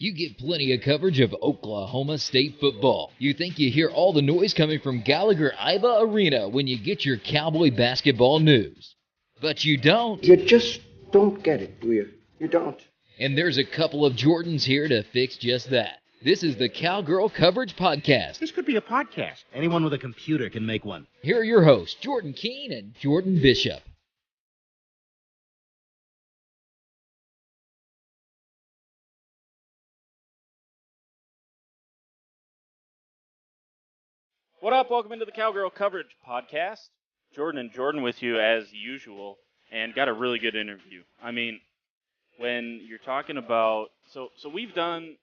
You get plenty of coverage of Oklahoma State football. You think you hear all the noise coming from Gallagher-Iba Arena when you get your Cowboy basketball news. But you don't. You just don't get it, do you? You don't. And there's a couple of Jordans here to fix just that. This is the Cowgirl Coverage Podcast. This could be a podcast. Anyone with a computer can make one. Here are your hosts, Jordan Keene and Jordan Bishop. What up? Welcome into the Cowgirl Coverage Podcast. Jordan and Jordan with you as usual, and got a really good interview. I mean, when you're talking about so we've done.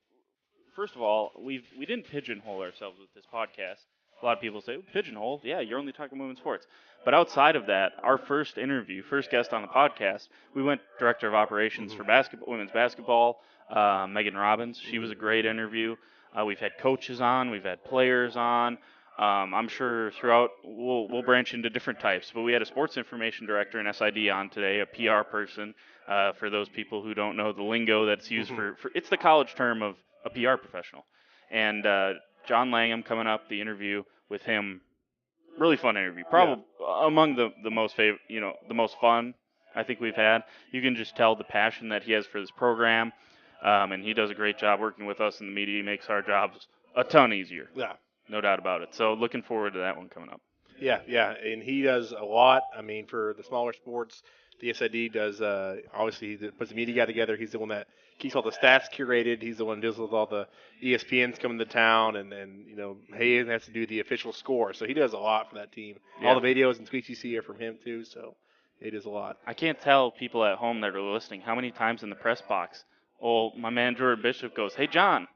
First of all, we didn't pigeonhole ourselves with this podcast. A lot of people say, pigeonhole? Yeah, you're only talking women's sports. But outside of that, our first guest on the podcast, we went director of operations for women's basketball, Megan Robbins. She was a great interview. We've had coaches on, we've had players on. I'm sure throughout we'll branch into different types, but we had a sports information director and SID on today, a PR person, for those people who don't know the lingo that's used for it's the college term of a PR professional. And John Langham coming up, the interview with him, really fun interview, probably among the most the most fun I think we've had. You can just tell the passion that he has for this program, and he does a great job working with us in the media. He makes our jobs a ton easier. Yeah. No doubt about it. So looking forward to that one coming up. Yeah, and he does a lot. I mean, for the smaller sports, the SID does, obviously, he puts the media guy together. He's the one that keeps all the stats curated. He's the one who deals with all the ESPNs coming to town, and Hayden has to do the official score. So he does a lot for that team. Yeah. All the videos and tweets you see are from him, too, so he does a lot. I can't tell people at home that are listening how many times in the press box, my man Jordan Bishop goes, "Hey, John,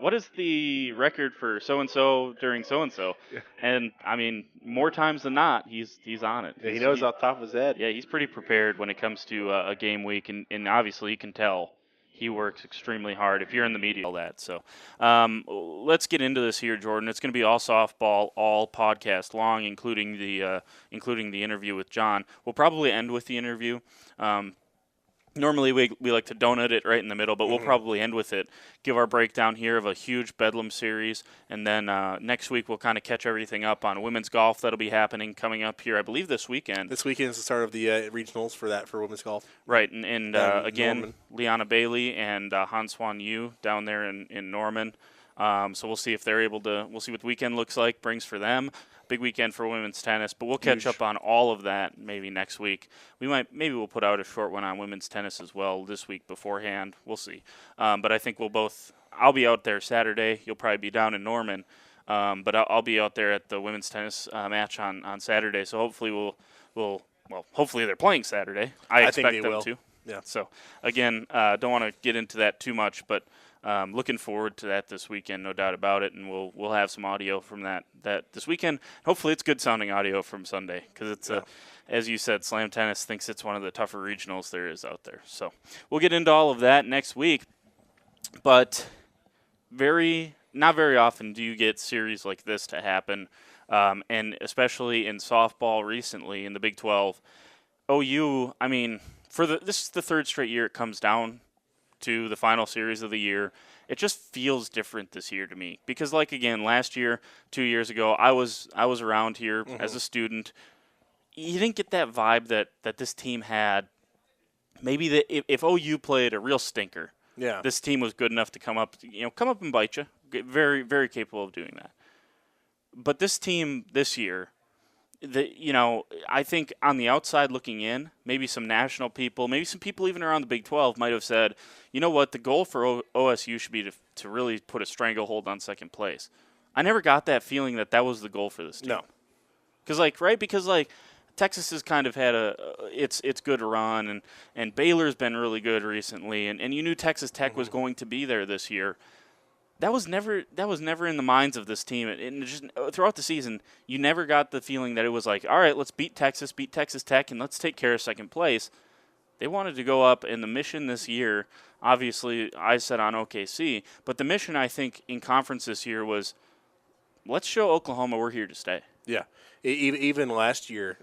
what is the record for so-and-so during so-and-so?" Yeah. And, I mean, more times than not, he's on it. Yeah, he knows off the top of his head. Yeah, he's pretty prepared when it comes to a game week, and obviously you can tell he works extremely hard if you're in the media, all that. So let's get into this here, Jordan. It's going to be all softball, all podcast long, including the interview with John. We'll probably end with the interview. Normally we like to donut it right in the middle, but we'll probably end with it. Give our breakdown here of a huge Bedlam series, and then next week we'll kind of catch everything up on women's golf that'll be happening coming up here, I believe, this weekend. This weekend is the start of the regionals for women's golf. Right, and again, Norman. Liana Bailey and Han Swan Yu down there in Norman. So we'll see if they're able to. We'll see what the weekend looks like, brings for them. Big weekend for women's tennis, but we'll catch up on all of that maybe next week. Maybe we'll put out a short one on women's tennis as well this week beforehand. We'll see. But I think I'll be out there Saturday. You'll probably be down in Norman. But I'll be out there at the women's tennis match on Saturday. So hopefully hopefully they're playing Saturday. I expect think they them will. to. Yeah. So again, don't want to get into that too much, but looking forward to that this weekend, no doubt about it, and we'll have some audio from that this weekend. Hopefully, it's good sounding audio from Sunday because it's as you said, Slam Tennis thinks it's one of the tougher regionals there is out there. So we'll get into all of that next week, but not very often do you get series like this to happen, and especially in softball recently in the Big 12. OU, I mean, this is the third straight year it comes down to the final series of the year. It just feels different this year to me because, like, again, last year, 2 years ago, I was around here as a student. You didn't get that vibe that this team had. Maybe if OU played a real stinker, this team was good enough to come up and bite you. Very, very capable of doing that. But this team this year, I think on the outside looking in, maybe some national people, maybe some people even around the Big 12 might have said, you know what, the goal for OSU should be to really put a stranglehold on second place. I never got that feeling that was the goal for this team. No. Because Texas has kind of had its good run, and Baylor's been really good recently, and you knew Texas Tech was going to be there this year. That was never in the minds of this team. And just throughout the season, you never got the feeling that it was like, all right, let's beat Texas Tech, and let's take care of second place. They wanted to go up, and the mission this year, obviously, I said on OKC, but the mission, I think, in conference this year was, let's show Oklahoma we're here to stay. Yeah. Even last year,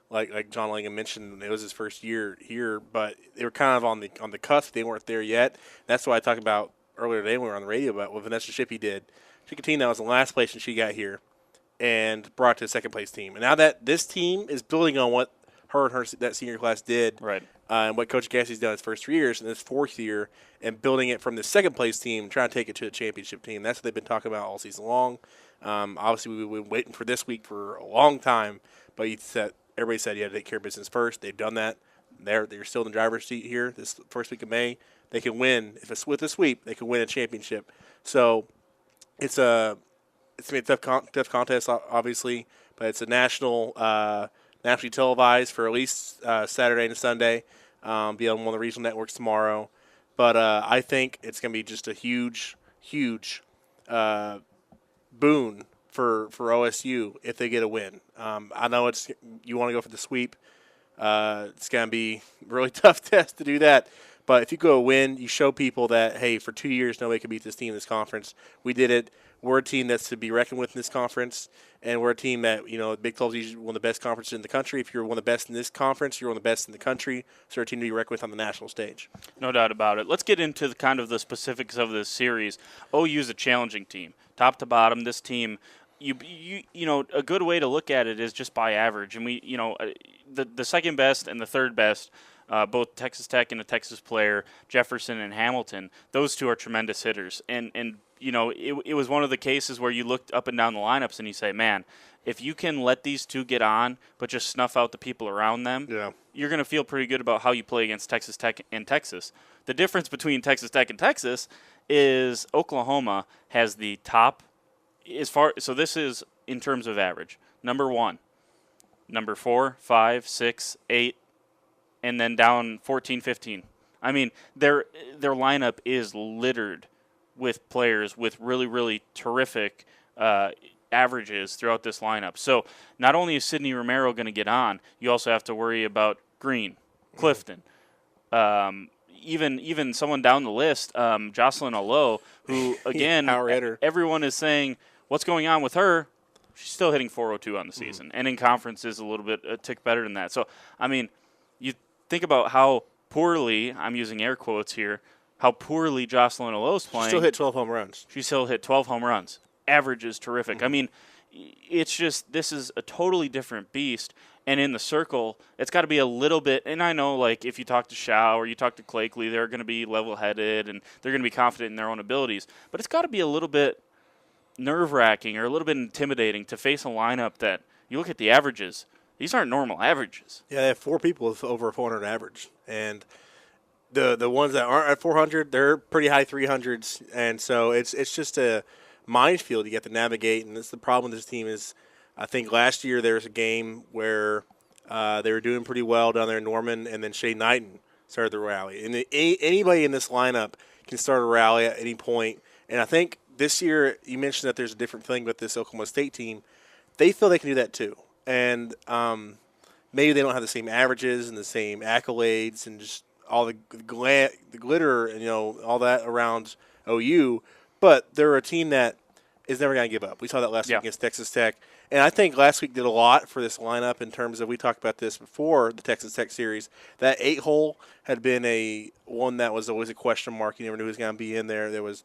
like John Langham mentioned, it was his first year here, but they were kind of on the cusp. They weren't there yet. That's why I talk about earlier today when we were on the radio about what Vanessa Shippey did. She took a team that was in last place when she got here and brought it to a second-place team. And now that this team is building on what that senior class did, right, and what Coach Gassie's done his first 3 years and his fourth year, and building it from the second-place team, trying to take it to a championship team. That's what they've been talking about all season long. Obviously, we've been waiting for this week for a long time, but everybody said you had to take care of business first. They've done that. They're still in the driver's seat here this first week of May. They can win. If it's with a sweep, they can win a championship. So it's going to be a tough contest, obviously, but it's a nationally televised for at least Saturday and Sunday. Be on one of the regional networks tomorrow. But I think it's going to be just a huge boon for OSU if they get a win. I know you want to go for the sweep. It's going to be a really tough test to do that. But if you go win, you show people that, hey, for 2 years, nobody can beat this team in this conference. We did it. We're a team that's to be reckoned with in this conference, and we're a team that, Big 12 is usually one of the best conferences in the country. If you're one of the best in this conference, you're one of the best in the country. So we're a team to be reckoned with on the national stage. No doubt about it. Let's get into the specifics of this series. OU is a challenging team. Top to bottom, this team, a good way to look at it is just by average. And the second best and the third best, both Texas Tech and a Texas player, Jefferson and Hamilton, those two are tremendous hitters. And it was one of the cases where you looked up and down the lineups and you say, man, if you can let these two get on but just snuff out the people around them, you're going to feel pretty good about how you play against Texas Tech and Texas. The difference between Texas Tech and Texas is Oklahoma has the top so this is in terms of average. Number 1, number 4, 5, 6, 8, and then down 14, 15. I mean, their lineup is littered with players with really, really terrific averages throughout this lineup. So not only is Sidney Romero going to get on, you also have to worry about Green, Clifton, even someone down the list, Jocelyn Alo, who, again, everyone is saying, what's going on with her? She's still hitting 402 on the season, and in conference is a tick better than that. So, I mean, you think about how poorly, I'm using air quotes here, how poorly Jocelyn Alo's playing. She still hit 12 home runs. She still hit 12 home runs. Average is terrific. I mean, it's just, this is a totally different beast. And in the circle, it's got to be a little bit, and I know, like, if you talk to Shao or you talk to Clakeley, they're going to be level-headed and they're going to be confident in their own abilities. But it's got to be a little bit nerve-wracking or a little bit intimidating to face a lineup that, you look at the averages, these aren't normal averages. Yeah, they have 4 people with over a 400 average. And the ones that aren't at 400, they're pretty high 300s. And so it's just a minefield you get to navigate. And that's the problem with this team is, I think last year there was a game where they were doing pretty well down there in Norman, and then Shane Knighton started the rally. And anybody in this lineup can start a rally at any point. And I think this year, you mentioned that there's a different thing with this Oklahoma State team. They feel they can do that too. And maybe they don't have the same averages and the same accolades and just all the glitter and, all that around OU. But they're a team that is never going to give up. We saw that last week against Texas Tech. And I think last week did a lot for this lineup in terms of, we talked about this before the Texas Tech series. That 8-hole had been one that was always a question mark. You never knew who was going to be in there. There was,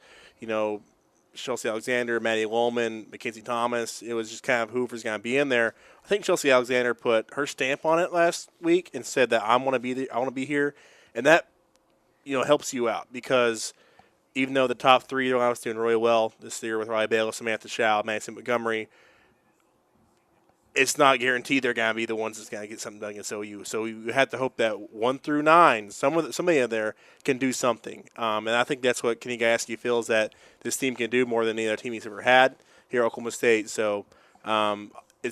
Chelsea Alexander, Maddie Lohman, Mackenzie Thomas. It was just kind of whoever's going to be in there. I think Chelsea Alexander put her stamp on it last week and said that I want to be here, and that helps you out because even though the top 3 are doing really well this year with Riley Bayless, Samantha Shao, Madison Montgomery, it's not guaranteed they're going to be the ones that's going to get something done against OU. So you have to hope that 1 through 9, somebody in there can do something. And I think that's what Kenny Gasky feels that this team can do more than any other team he's ever had here at Oklahoma State. So it's going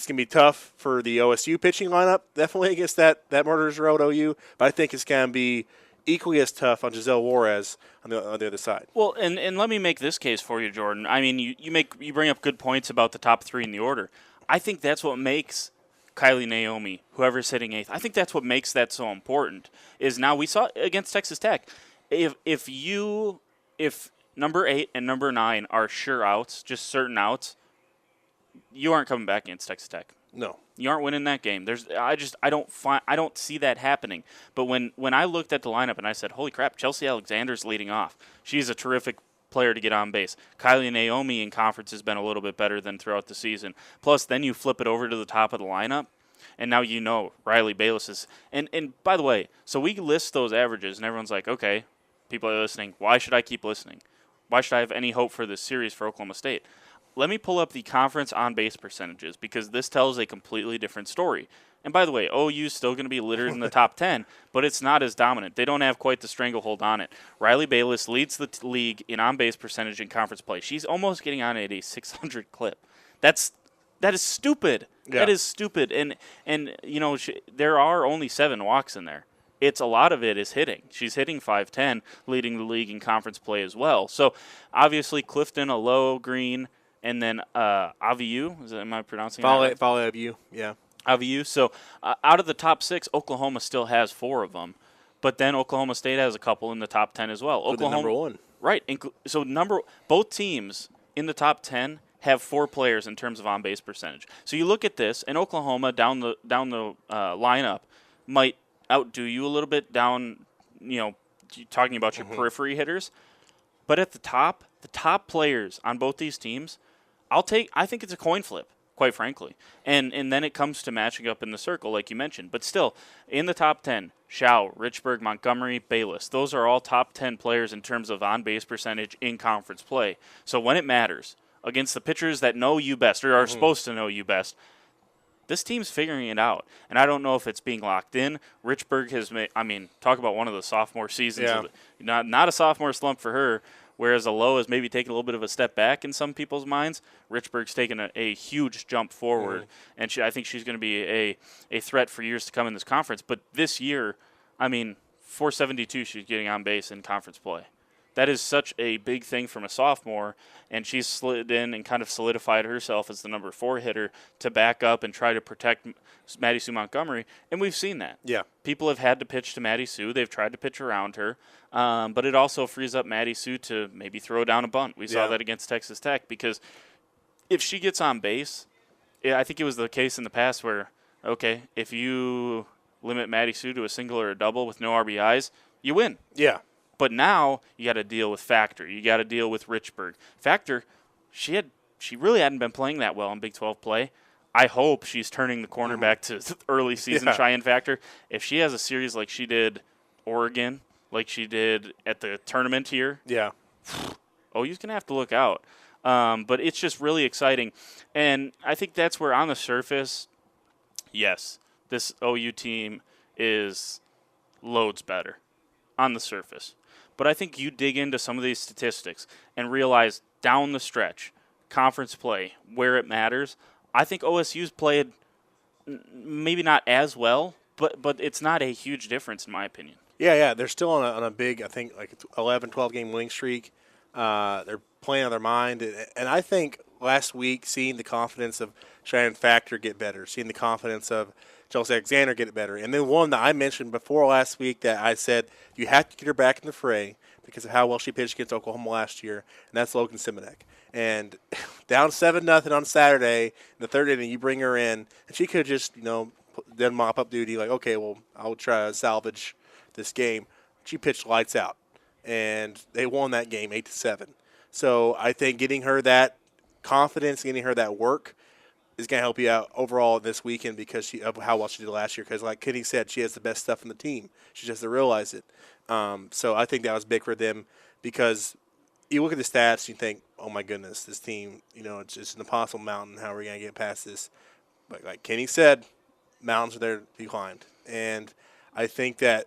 to be tough for the OSU pitching lineup, definitely against that Murderers Row at OU. But I think it's going to be equally as tough on Giselle Juarez on the other side. Well, and let me make this case for you, Jordan. I mean, you bring up good points about the top 3 in the order. I think that's what makes Kylie Naomi, whoever's hitting 8th, I think that's what makes that so important, is now we saw against Texas Tech. If number 8 and number 9 are sure outs, just certain outs, you aren't coming back against Texas Tech. No. You aren't winning that game. I don't see that happening. But when I looked at the lineup and I said, holy crap, Chelsea Alexander's leading off. She's a terrific player to get on base. Kylie Naomi in conference has been a little bit better than throughout the season. Plus, then you flip it over to the top of the lineup, and now you know Riley Bayless is. And by the way, so we list those averages, and everyone's like, okay, people are listening. Why should I keep listening? Why should I have any hope for this series for Oklahoma State? Let me pull up the conference on-base percentages because this tells a completely different story. And by the way, OU's still going to be littered in the top 10, but it's not as dominant. They don't have quite the stranglehold on it. Riley Bayless leads the league in on-base percentage in conference play. She's almost getting on at a 600 clip. That is stupid. Yeah. That is stupid. And you know, there are only 7 walks in there. A lot of it is hitting. She's hitting .510, leading the league in conference play as well. So obviously Clifton, a low green, and then Aviu. Am I pronouncing that right? Follow Aviu, yeah. Aviu. So out of the top 6, Oklahoma still has 4 of them. But then Oklahoma State has a couple in the top 10 as well. Oklahoma, number 1. Right. So both teams in the top 10 have 4 players in terms of on-base percentage. So you look at this, and Oklahoma down the lineup might outdo you a little bit down, you know, talking about your periphery hitters. But at the top players on both these teams, I think it's a coin flip, quite frankly. And then it comes to matching up in the circle, like you mentioned. But still, in the top 10, Schau, Richburg, Montgomery, Bayless. Those are all top 10 players in terms of on-base percentage in conference play. So when it matters, against the pitchers that know you best or are supposed to know you best, this team's figuring it out. And I don't know if it's being locked in. Richburg has made, talk about one of the sophomore seasons. Yeah. Not a sophomore slump for her, whereas Aloha has maybe taken a little bit of a step back in some people's minds. Richburg's taken a huge jump forward, and I think she's going to be a threat for years to come in this conference. But this year, 472 she's getting on base in conference play. That is such a big thing from a sophomore, and she's slid in and kind of solidified herself as the number 4 hitter to back up and try to protect Maddie Sue Montgomery, and we've seen that. Yeah. People have had to pitch to Maddie Sue. They've tried to pitch around her, but it also frees up Maddie Sue to maybe throw down a bunt. We saw that against Texas Tech because if she gets on base, I think it was the case in the past where, okay, if you limit Maddie Sue to a single or a double with no RBIs, you win. Yeah. But now you got to deal with Factor. You got to deal with Richburg. Factor, she really hadn't been playing that well in Big 12 play. I hope she's turning the corner back to early season Cheyenne Factor. If she has a series like she did Oregon, like she did at the tournament here, OU's going to have to look out. But it's just really exciting. And I think that's where on the surface, yes, this OU team is loads better on the surface. But I think you dig into some of these statistics and realize down the stretch, conference play, where it matters, I think OSU's played maybe not as well, but it's not a huge difference in my opinion. Yeah. They're still on a big, I think, like 11, 12-game winning streak. They're playing on their mind. And I think last week, seeing the confidence of Cheyenne Factor get better, seeing the confidence of Chelsea Alexander get better. And then one that I mentioned before last week that I said you have to get her back in the fray because of how well she pitched against Oklahoma last year, and that's Logan Simonek. And down 7-0 on Saturday, in the third inning, you bring her in, and she could just, then mop-up duty, like, okay, well, I'll try to salvage this game. She pitched lights out, and they won that game 8-7. So I think getting her that confidence, getting her that work, is going to help you out overall this weekend because of how well she did last year. Because like Kenny said, she has the best stuff in the team. She just has to realize it. So I think that was big for them because you look at the stats, you think, oh, my goodness, this team, it's just an impossible mountain. How are we going to get past this? But like Kenny said, mountains are there to be climbed. And I think that,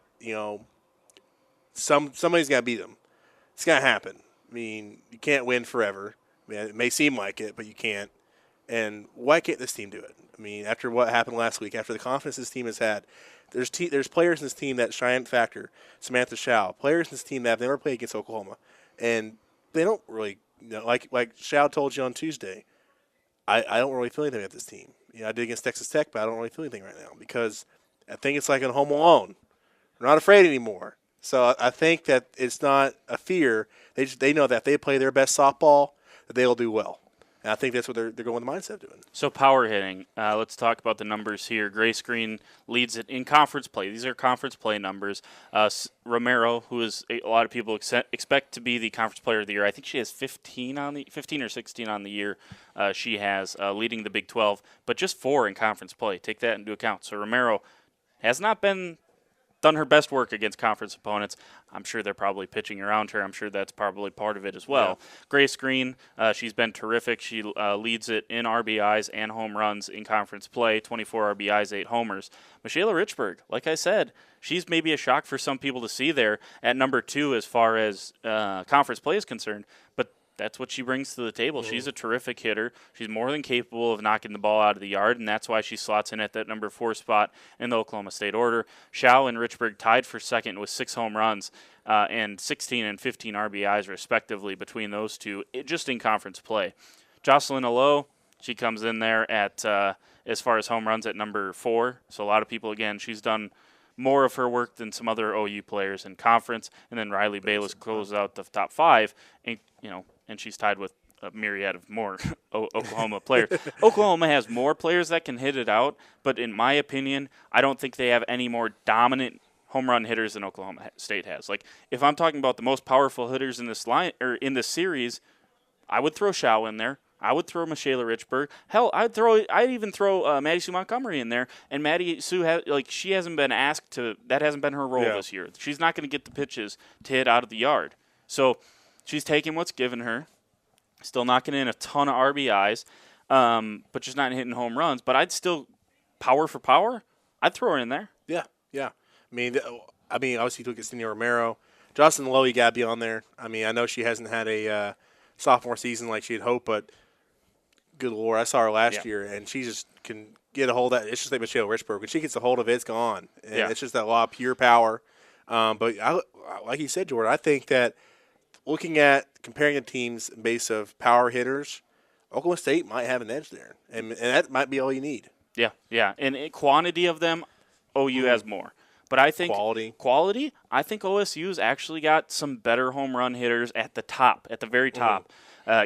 somebody's got to beat them. It's going to happen. You can't win forever. It may seem like it, but you can't. And why can't this team do it? After what happened last week, after the confidence this team has had, there's players in this team that Cheyenne Factor, Samantha Schau, players in this team that have never played against Oklahoma, and they don't really, like Schau told you on Tuesday, I don't really feel anything at this team. I did against Texas Tech, but I don't really feel anything right now because I think it's like in Home Alone. We're not afraid anymore. So I think that it's not a fear. They know that if they play their best softball, that they'll do well. And I think that's what they're going with the mindset of doing. So power hitting, let's talk about the numbers here. Grace Green leads it in conference play. These are conference play numbers. Romero, who is a lot of people expect to be the conference player of the year. I think she has 15 or 16 on the year. She has leading the Big 12, but just 4 in conference play. Take that into account. So Romero has not done her best work against conference opponents. I'm sure they're probably pitching around her. I'm sure that's probably part of it as well. Yeah. Grace Green, she's been terrific. She leads it in RBIs and home runs in conference play, 24 RBIs, 8 homers. Michaela Richburg, like I said, she's maybe a shock for some people to see there at number 2 as far as conference play is concerned, but that's what she brings to the table. Mm-hmm. She's a terrific hitter. She's more than capable of knocking the ball out of the yard, and that's why she slots in at that number 4 spot in the Oklahoma State order. Schau and Richburg tied for second with 6 home runs and 16 and 15 RBIs, respectively, between those two, just in conference play. Jocelyn Alo, she comes in there at, as far as home runs, at number 4. So a lot of people, again, she's done more of her work than some other OU players in conference. And then Riley Bayless closes out the top 5, and she's tied with a myriad of more Oklahoma players. Oklahoma has more players that can hit it out, but in my opinion, I don't think they have any more dominant home run hitters than Oklahoma State has. Like, if I'm talking about the most powerful hitters in this line or in this series, I would throw Schau in there. I would throw Michaela Richburg. Hell, I'd even throw Maddie Sue Montgomery in there. And Maddie Sue she hasn't been asked to. That hasn't been her role this year. She's not going to get the pitches to hit out of the yard. So she's taking what's given her. Still knocking in a ton of RBIs, but just not hitting home runs. But I'd still, power for power, I'd throw her in there. Yeah. I mean, obviously you look at Senior Romero. Jocelyn Lowe, you got to be on there. I mean, I know she hasn't had a sophomore season like she'd hoped, but good Lord, I saw her last year, and she just can get a hold of that. It's just like Michelle Richburg. When she gets a hold of it, it's gone. And it's just that lot of pure power. But like you said, Jordan, I think that looking at comparing the teams based of power hitters, Oklahoma State might have an edge there, and that might be all you need. Yeah. And quantity of them, OU has more. But I think quality, I think OSU's actually got some better home run hitters at the very top.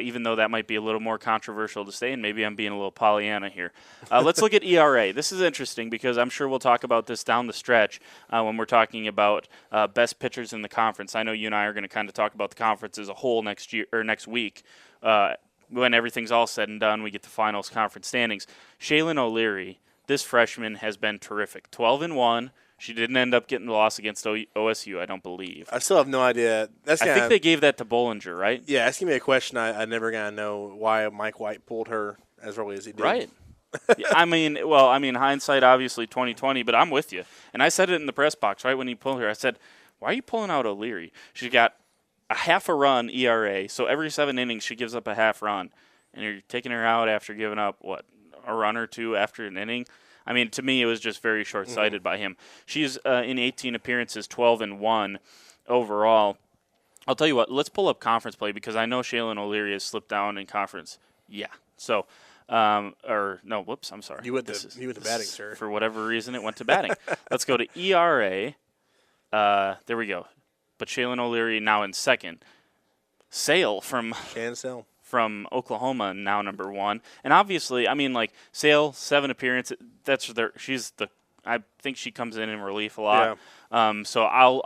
Even though that might be a little more controversial to say, and maybe I'm being a little Pollyanna here. Let's look at ERA. This is interesting because I'm sure we'll talk about this down the stretch when we're talking about best pitchers in the conference. I know you and I are going to kind of talk about the conference as a whole next week. When everything's all said and done, we get the finals conference standings. Shaylin O'Leary, this freshman, has been terrific. 12-1. She didn't end up getting the loss against OSU, I don't believe. I still have no idea. I think they gave that to Bollinger, right? Yeah, asking me a question, I never going to know why Mike White pulled her as early as he did. Right. I mean, hindsight, obviously 2020, but I'm with you. And I said it in the press box, right, when he pulled her. I said, why are you pulling out O'Leary? She got a half a run ERA, so every 7 innings she gives up a half run. And you're taking her out after giving up, a run or two after an inning? I mean, to me, it was just very short-sighted by him. She's in 18 appearances, 12-1 overall. I'll tell you what, let's pull up conference play because I know Shaylin O'Leary has slipped down in conference. Yeah. So, I'm sorry. You went to batting, sir. For whatever reason, it went to batting. Let's go to ERA. There we go. But Shaylin O'Leary now in second. Sale from Oklahoma, now number 1. And obviously, I mean, like, Sale, 7 appearances, I think she comes in relief a lot. Yeah. So I'll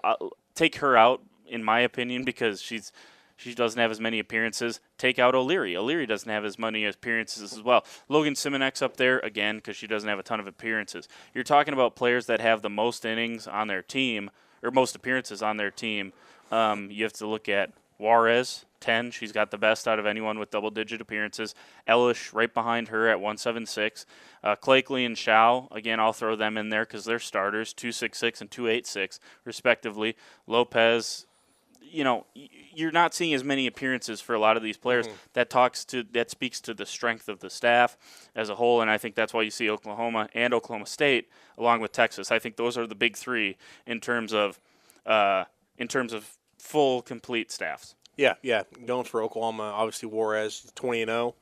take her out, in my opinion, because she doesn't have as many appearances. Take out O'Leary. O'Leary doesn't have as many appearances as well. Logan Simonex up there, again, because she doesn't have a ton of appearances. You're talking about players that have the most innings on their team, or most appearances on their team. You have to look at Juarez, 10. She's got the best out of anyone with double-digit appearances. Ellish right behind her at 176. Clakeley and Schau, again, I'll throw them in there because they're starters, 266 and 286, respectively. Lopez, you're not seeing as many appearances for a lot of these players. That speaks to the strength of the staff as a whole, and I think that's why you see Oklahoma and Oklahoma State along with Texas. I think those are the big 3 in terms of full, complete staffs. Yeah. Going for Oklahoma, obviously Juarez, 20-0.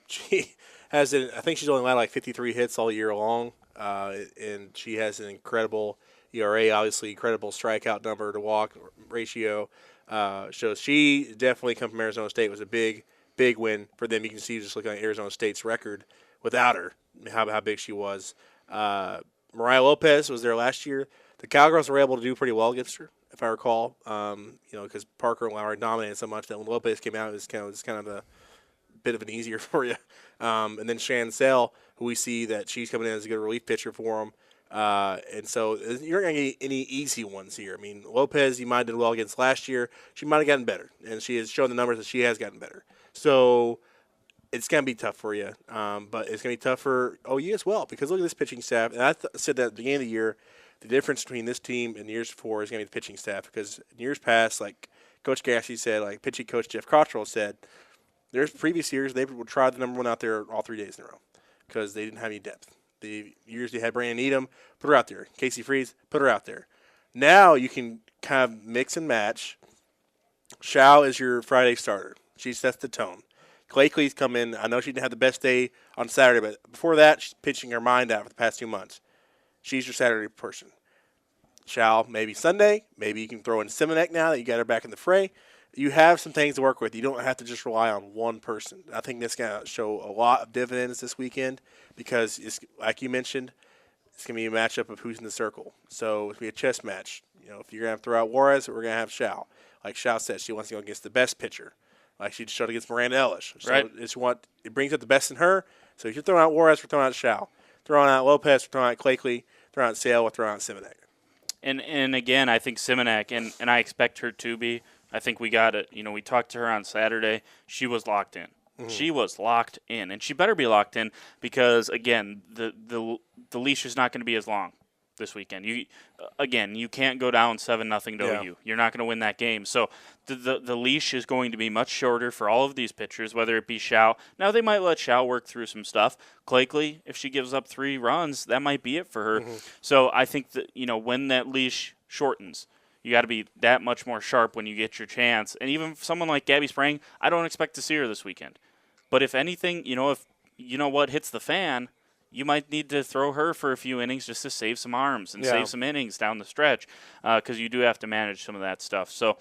She has I think she's only allowed like 53 hits all year long, and she has an incredible ERA, obviously incredible strikeout number to walk ratio. So she definitely, come from Arizona State, was a big big win for them. You can see just looking at Arizona State's record without her, how big she was. Mariah Lopez was there last year. The Cowgirls were able to do pretty well against her, if I recall. Because Parker and Lowry dominated so much that when Lopez came out, it was kind of a bit of an easier for you. And then Shannon Sale, who we see that she's coming in as a good relief pitcher for them. And so you're not going to get any easy ones here. I mean, Lopez, you might have done well against last year. She might have gotten better, and she has shown the numbers that she has gotten better. So it's going to be tough for you, but it's going to be tough for OU as well, because look at this pitching staff. And I said that at the beginning of the year, the difference between this team and years before is going to be the pitching staff, because in years past, like Coach Gassy said, like pitching coach Jeff Cottrell said, there's previous years they would try the number one out there all 3 days in a row because they didn't have any depth. The years they had Brandon Needham, put her out there. Casey Freeze, put her out there. Now you can kind of mix and match. Shao is your Friday starter. She sets the tone. Clayclee's come in. I know she didn't have the best day on Saturday, but before that, she's pitching her mind out for the past 2 months. She's your Saturday person. Shao, maybe Sunday. Maybe you can throw in Simonek now that you got her back in the fray. You have some things to work with. You don't have to just rely on one person. I think this going to show a lot of dividends this weekend because, it's, like you mentioned, it's going to be a matchup of who's in the circle. So it's going to be a chess match. If you're going to throw out Juarez, we're going to have Shao. Like Shao said, she wants to go against the best pitcher. Like she showed against Miranda Ellis. So right. It brings out the best in her. So if you're throwing out Juarez, we're throwing out Shao. Throwing out Lopez, we're throwing out Clayclee. Throwing out Sale, we're throwing out Simonek. And again, I think Simonek, and I expect her to be. I think we got it. We talked to her on Saturday. She was locked in. Mm-hmm. She was locked in, and she better be locked in because, again, the leash is not going to be as long this weekend. You can't go down 7-0 to OU. You're not going to win that game. So the leash is going to be much shorter for all of these pitchers, whether it be Shao. Now they might let Shao work through some stuff. Clayclee, if she gives up 3 runs, that might be it for her. Mm-hmm. So I think that when that leash shortens, you got to be that much more sharp when you get your chance. And even someone like Gabby Sprang, I don't expect to see her this weekend. But if anything, if what hits the fan, you might need to throw her for a few innings just to save some arms and save some innings down the stretch because you do have to manage some of that stuff. So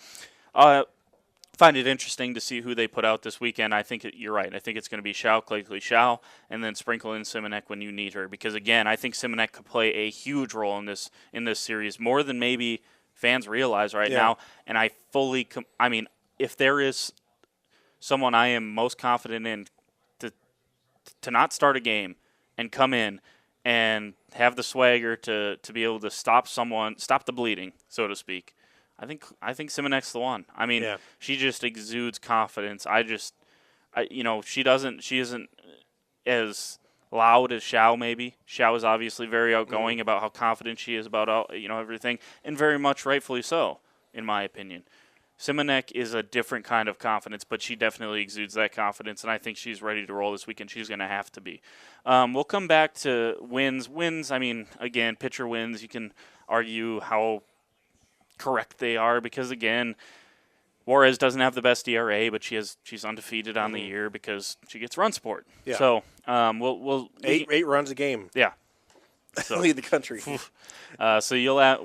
find it interesting to see who they put out this weekend. I think you're right. I think it's going to be Shao, Clayclee, Shao, and then sprinkle in Simonek when you need her. Because, again, I think Simonek could play a huge role in this series, more than maybe fans realize right now. And I fully if there is someone I am most confident in to not start a game and come in and have the swagger to be able to stop the bleeding, so to speak, I think Simonek's the one. She just exudes confidence. She isn't as loud as Shao maybe. Shao is obviously very outgoing about how confident she is about everything, and very much rightfully so, in my opinion. Simonek is a different kind of confidence, but she definitely exudes that confidence, and I think she's ready to roll this weekend. She's going to have to be. We'll come back to wins. Wins, again, pitcher wins. You can argue how correct they are because, again, Juarez doesn't have the best ERA, but she's undefeated on the year because she gets run support. Yeah. So we'll eight runs a game. Yeah. So, lead the country. So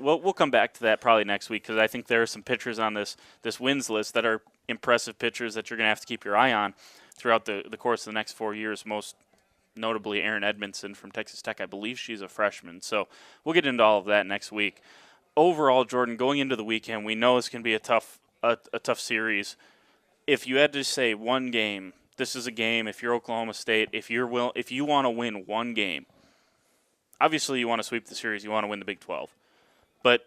we'll come back to that probably next week because I think there are some pitchers on this wins list that are impressive pitchers that you're going to have to keep your eye on throughout the course of the next 4 years. Most notably, Erin Edmondson from Texas Tech. I believe she's a freshman. So we'll get into all of that next week. Overall, Jordan, going into the weekend, we know it's going to be a tough series. If you had to say one game, this is a game. If you're Oklahoma State, if you want to win one game. Obviously, you want to sweep the series. You want to win the Big 12. But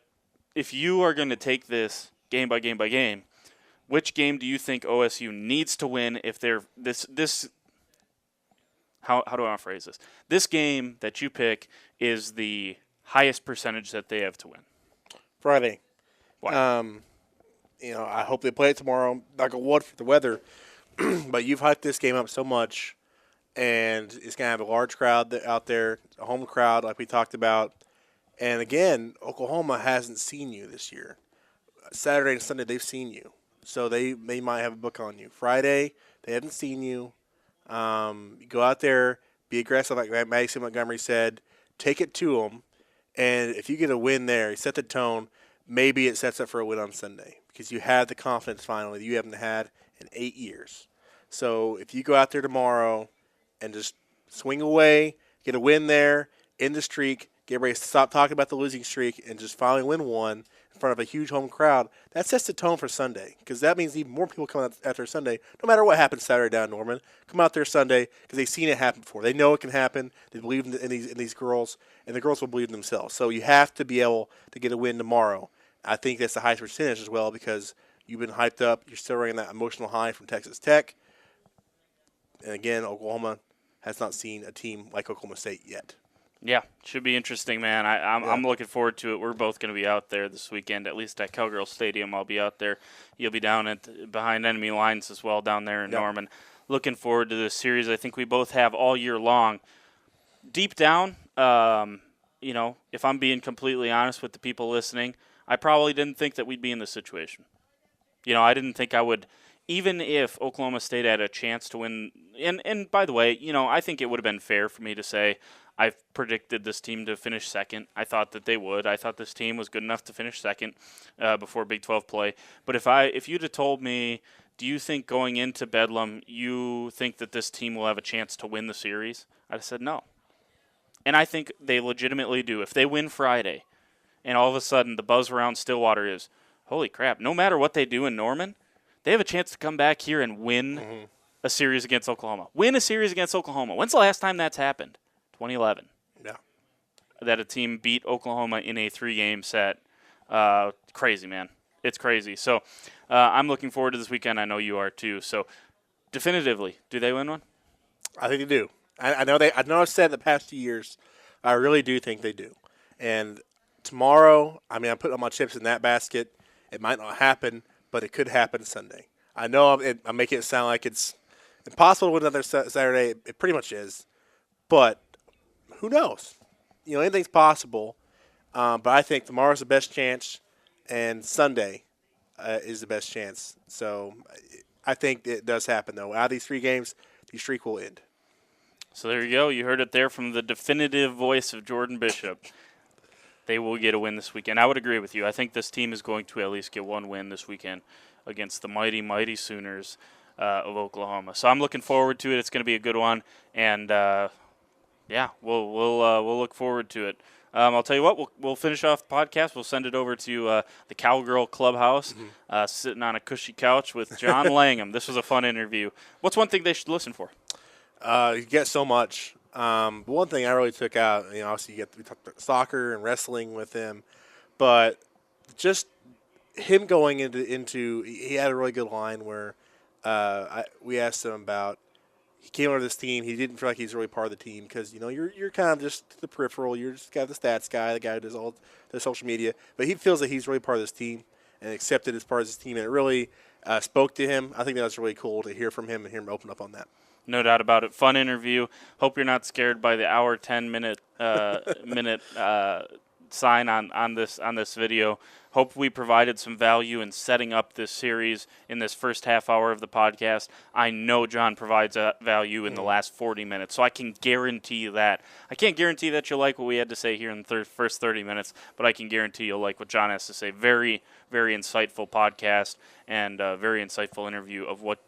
if you are going to take this game by game by game, which game do you think OSU needs to win if they're this how do I want to phrase this? This game that you pick is the highest percentage that they have to win. Friday. Why? I hope they play it tomorrow. Like a wood for the weather. But you've hyped this game up so much. And it's going to have a large crowd out there, a home crowd like we talked about. And, again, Oklahoma hasn't seen you this year. Saturday and Sunday, they've seen you. So they might have a book on you. Friday, they haven't seen you. Go out there, be aggressive like Madison Montgomery said. Take it to them. And if you get a win there, you set the tone, maybe it sets up for a win on Sunday because you have the confidence finally that you haven't had in 8 years. So if you go out there tomorrow and just swing away, get a win there, end the streak, get ready to stop talking about the losing streak, and just finally win one in front of a huge home crowd, that sets the tone for Sunday, because that means even more people come out after Sunday, no matter what happens Saturday down in Norman, come out there Sunday because they've seen it happen before. They know it can happen. They believe in these girls, and the girls will believe in themselves. So you have to be able to get a win tomorrow. I think that's the highest percentage as well, because you've been hyped up. You're still running that emotional high from Texas Tech. And again, Oklahoma has not seen a team like Oklahoma State yet. Yeah, should be interesting, man. I'm looking forward to it. We're both going to be out there this weekend, at least at Cowgirl Stadium. I'll be out there. You'll be down behind enemy lines as well down there in Norman. Looking forward to this series. I think we both have all year long. Deep down, if I'm being completely honest with the people listening, I probably didn't think that we'd be in this situation. I didn't think I would, even if Oklahoma State had a chance to win. And by the way, I think it would have been fair for me to say I've predicted this team to finish second. I thought that they would. I thought this team was good enough to finish second before Big 12 play. But if you'd have told me, do you think going into Bedlam, you think that this team will have a chance to win the series? I'd have said no. And I think they legitimately do. If they win Friday, and all of a sudden the buzz around Stillwater is, holy crap, no matter what they do in Norman, they have a chance to come back here and win a series against Oklahoma. Win a series against Oklahoma. When's the last time that's happened? 2011. Yeah. That a team beat Oklahoma in a 3-game set. Crazy, man. It's crazy. So I'm looking forward to this weekend. I know you are too. So definitively, do they win one? I think they do. I know I've said in the past 2 years, I really do think they do. And tomorrow, I'm putting all my chips in that basket. It might not happen, but it could happen Sunday. I know I'm making it sound like it's impossible to win another Saturday. It pretty much is. But who knows? Anything's possible. But I think tomorrow's the best chance, and Sunday is the best chance. So I think it does happen, though. Out of these 3 games, the streak will end. So there you go. You heard it there from the definitive voice of Jordan Bishop. They will get a win this weekend. I would agree with you. I think this team is going to at least get one win this weekend against the mighty, mighty Sooners of Oklahoma. So I'm looking forward to it. It's going to be a good one, and we'll look forward to it. I'll tell you what. We'll finish off the podcast. We'll send it over to the Cowgirl Clubhouse, sitting on a cushy couch with John Langham. This was a fun interview. What's one thing they should listen for? You get so much. But one thing I really took out, obviously we talked about soccer and wrestling with him, but just him going into he had a really good line where we asked him about, he came over to this team, he didn't feel like he's really part of the team because you're kind of just the peripheral, you're just kind of the stats guy, the guy who does all the social media, but he feels that he's really part of this team and accepted as part of this team, and it really spoke to him. I think that was really cool to hear from him and hear him open up on that. No doubt about it. Fun interview. Hope you're not scared by the hour 10-minute sign on this video. Hope we provided some value in setting up this series in this first half hour of the podcast. I know John provides value in the last 40 minutes, so I can guarantee you that. I can't guarantee that you'll like what we had to say here in the first 30 minutes, but I can guarantee you'll like what John has to say. Very, very insightful podcast and very insightful interview of what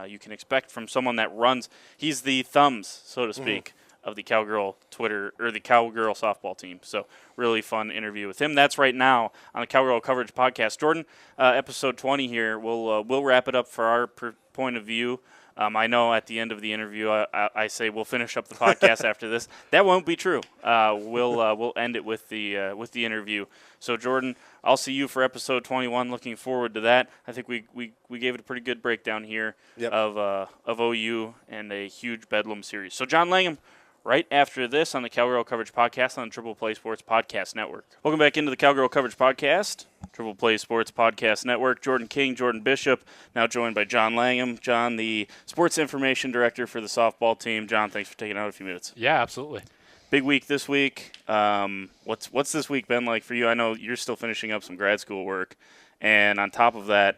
you can expect from someone that runs. He's the thumbs, so to speak, of the Cowgirl Twitter or the Cowgirl softball team. So really fun interview with him. That's right now on the Cowgirl Coverage podcast. Jordan, episode 20 here. We'll wrap it up for our point of view. I know at the end of the interview I say we'll finish up the podcast after this. That won't be true. We'll end it with the interview. So Jordan, I'll see you for episode 21. Looking forward to that. I think we gave it a pretty good breakdown here of OU and a huge Bedlam series. So John Langham, right after this on the Cowgirl Coverage podcast on the Triple Play Sports Podcast Network. Welcome back into the Cowgirl Coverage podcast, Triple Play Sports Podcast Network. Jordan King, Jordan Bishop, now joined by John Langham. John, the Sports Information Director for the softball team. John, thanks for taking out a few minutes. Yeah, absolutely. Big week this week. What's this week been like for you? I know you're still finishing up some grad school work, and on top of that,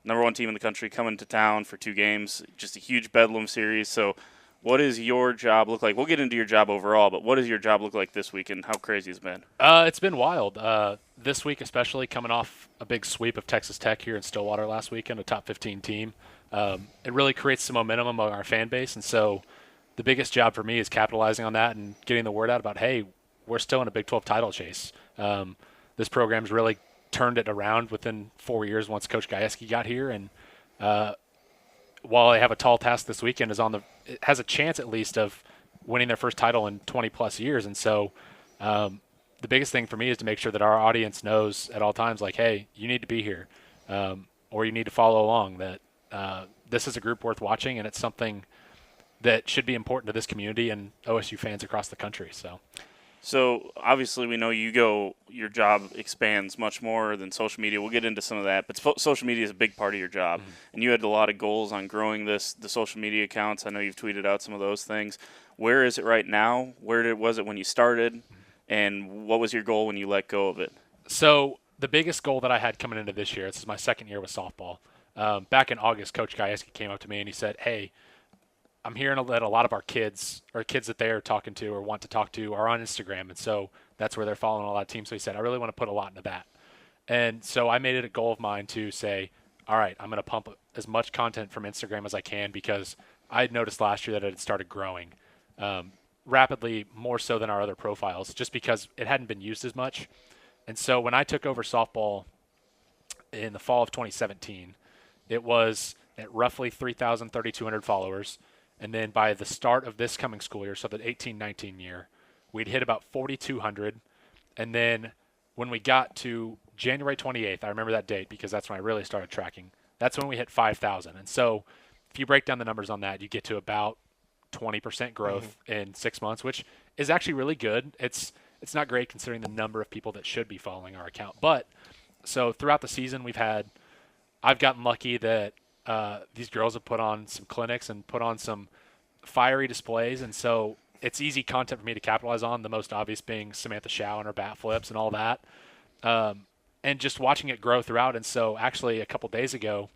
number 1 team in the country coming to town for 2 games, just a huge Bedlam series. So What does your job look like? We'll get into your job overall, but what does your job look like this week, and how crazy it's been? It's been wild. This week especially, coming off a big sweep of Texas Tech here in Stillwater last weekend, a top 15 team. It really creates some momentum among our fan base, and so the biggest job for me is capitalizing on that and getting the word out about, hey, we're still in a Big 12 title chase. This program's really turned it around within 4 years once Coach Gajewski got here, and while they have a tall task this weekend, it has a chance at least of winning their first title in 20-plus years. And so the biggest thing for me is to make sure that our audience knows at all times, like, hey, you need to be here, or you need to follow along, that this is a group worth watching, and it's something that should be important to this community and OSU fans across the country. So obviously we know your job expands much more than social media. We'll get into some of that, but social media is a big part of your job. Mm-hmm. And you had a lot of goals on growing the social media accounts. I know you've tweeted out some of those things. Where is it right now? Was it when you started? And what was your goal when you let go of it? So the biggest goal that I had coming into this year, this is my second year with softball. Back in August, Coach Gajewski came up to me and he said, hey, I'm hearing that a lot of our kids, or kids that they're talking to or want to talk to, are on Instagram. And so that's where they're following a lot of teams. So he said, I really want to put a lot into that. And so I made it a goal of mine to say, all right, I'm going to pump as much content from Instagram as I can, because I had noticed last year that it had started growing rapidly, more so than our other profiles, just because it hadn't been used as much. And so when I took over softball in the fall of 2017, it was at roughly 3,200 followers. And then by the start of this coming school year, so the 18-19 year, we'd hit about 4,200. And then when we got to January 28th, I remember that date because that's when I really started tracking. That's when we hit 5,000. And so if you break down the numbers on that, you get to about 20% growth in 6 months, which is actually really good. It's not great considering the number of people that should be following our account. But so throughout the season, I've gotten lucky that these girls have put on some clinics and put on some fiery displays, and so it's easy content for me to capitalize on, the most obvious being Samantha Shao and her bat flips and all that, and just watching it grow throughout. And so actually a couple days ago,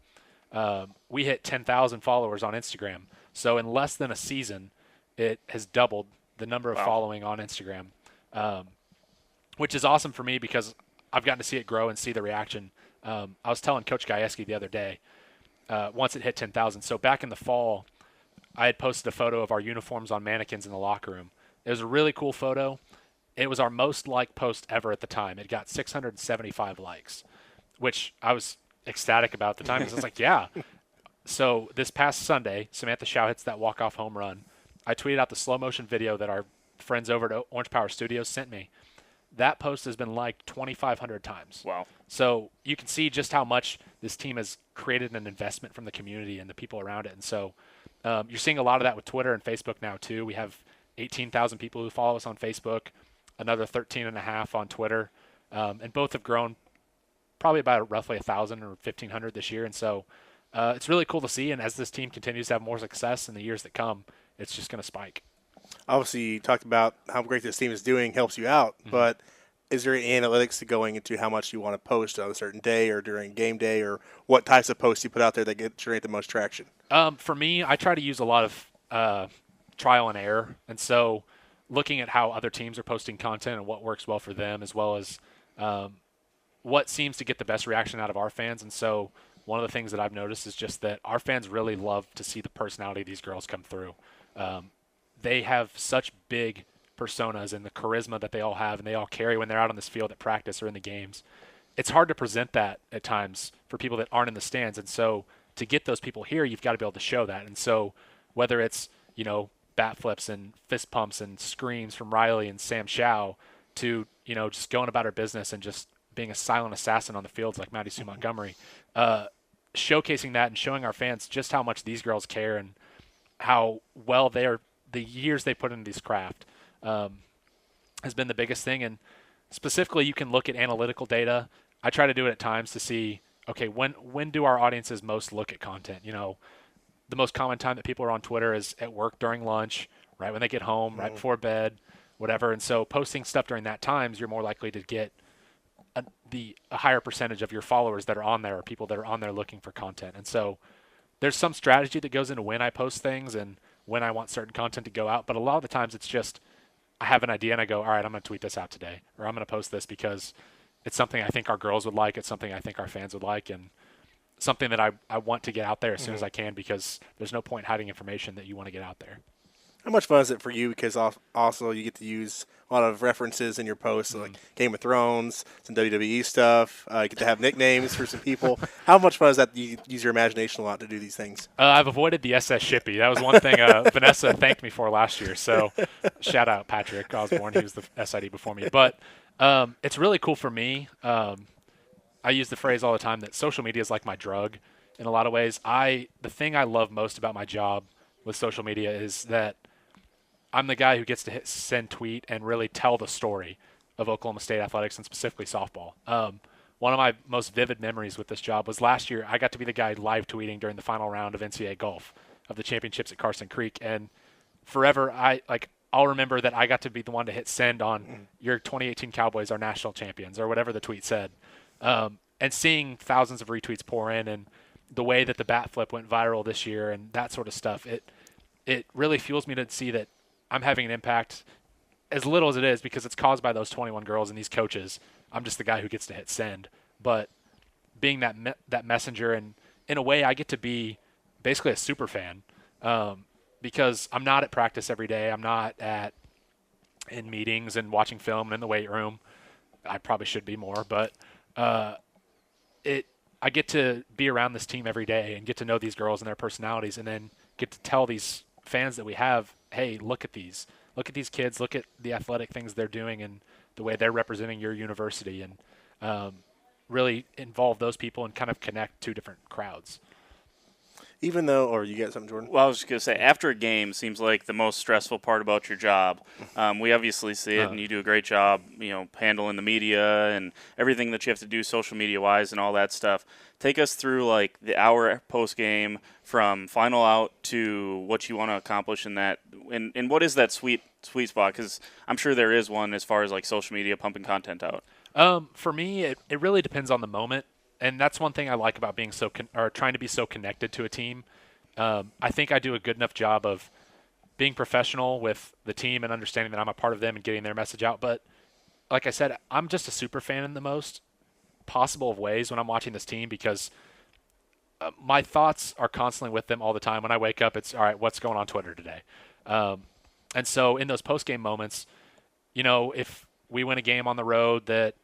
we hit 10,000 followers on Instagram. So in less than a season, it has doubled the number of following on Instagram, which is awesome for me because I've gotten to see it grow and see the reaction. I was telling Coach Gajewski the other day, once it hit 10,000. So back in the fall, I had posted a photo of our uniforms on mannequins in the locker room. It was a really cool photo. It was our most liked post ever at the time. It got 675 likes, which I was ecstatic about at the time because I was like, yeah. So this past Sunday, Samantha Shao hits that walk-off home run. I tweeted out the slow motion video that our friends over at Orange Power Studios sent me. That post has been liked 2,500 times. Wow. So you can see just how much this team has created an investment from the community and the people around it. And so you're seeing a lot of that with Twitter and Facebook now too. We have 18,000 people who follow us on Facebook, another 13.5 on Twitter, and both have grown probably about roughly 1,000 or 1,500 this year. And so it's really cool to see. And as this team continues to have more success in the years that come, it's just going to spike. Obviously, you talked about how great this team is doing helps you out, but is there any analytics to going into how much you want to post on a certain day or during game day, or what types of posts you put out there that generate the most traction? For me, I try to use a lot of trial and error, and so looking at how other teams are posting content and what works well for them, as well as what seems to get the best reaction out of our fans. And so one of the things that I've noticed is just that our fans really love to see the personality of these girls come through. They have such big personas and the charisma that they all have and they all carry when they're out on this field at practice or in the games. It's hard to present that at times for people that aren't in the stands. And so to get those people here, you've got to be able to show that. And so whether it's, bat flips and fist pumps and screams from Riley and Sam Shao to, just going about her business and just being a silent assassin on the fields like Maddie Sue Montgomery, showcasing that and showing our fans just how much these girls care and how well the years they put into this craft has been the biggest thing. And specifically, you can look at analytical data. I try to do it at times to see, okay, when do our audiences most look at content? The most common time that people are on Twitter is at work during lunch, right when they get home, right before bed, whatever. And so posting stuff during that times, you're more likely to get a higher percentage of your followers that are on there, or people that are on there looking for content. And so there's some strategy that goes into when I post things, and when I want certain content to go out. But a lot of the times it's just I have an idea and I go, all right, I'm going to tweet this out today, or I'm going to post this because it's something I think our girls would like. It's something I think our fans would like, and something that I want to get out there as soon as I can, because there's no point hiding information that you want to get out there. How much fun is it for you? Because also you get to use a lot of references in your posts, like Game of Thrones, some WWE stuff. You get to have nicknames for some people. How much fun is that you use your imagination a lot to do these things? I've avoided the SS Shippy. That was one thing Vanessa thanked me for last year. So shout out Patrick Osborne. He was the SID before me. But it's really cool for me. I use the phrase all the time that social media is like my drug in a lot of ways. The thing I love most about my job with social media is that I'm the guy who gets to hit send tweet and really tell the story of Oklahoma State athletics and specifically softball. One of my most vivid memories with this job was last year. I got to be the guy live tweeting during the final round of NCAA golf of the championships at Carson Creek, and forever I'll remember that I got to be the one to hit send on your 2018 Cowboys are national champions, or whatever the tweet said. And seeing thousands of retweets pour in, and the way that the bat flip went viral this year and that sort of stuff, it really fuels me to see that I'm having an impact, as little as it is, because it's caused by those 21 girls and these coaches. I'm just the guy who gets to hit send. But being that messenger, and in a way I get to be basically a super fan, because I'm not at practice every day. I'm not in meetings and watching film and in the weight room. I probably should be more, but I get to be around this team every day and get to know these girls and their personalities, and then get to tell these fans that we have, hey, look at these kids, look at the athletic things they're doing and the way they're representing your university, and really involve those people and kind of connect two different crowds. Even though, or you got something, Jordan? Well, I was just going to say, after a game seems like the most stressful part about your job. We obviously see it, and you do a great job, handling the media and everything that you have to do social media-wise and all that stuff. Take us through, like, the hour post-game from final out to what you want to accomplish in that. And what is that sweet spot? Because I'm sure there is one as far as, like, social media pumping content out. For me, it really depends on the moment. And that's one thing I like about being trying to be so connected to a team. I think I do a good enough job of being professional with the team and understanding that I'm a part of them and getting their message out. But like I said, I'm just a super fan in the most possible of ways when I'm watching this team, because my thoughts are constantly with them all the time. When I wake up, it's, all right, what's going on Twitter today? And so in those post-game moments, if we win a game on the road that,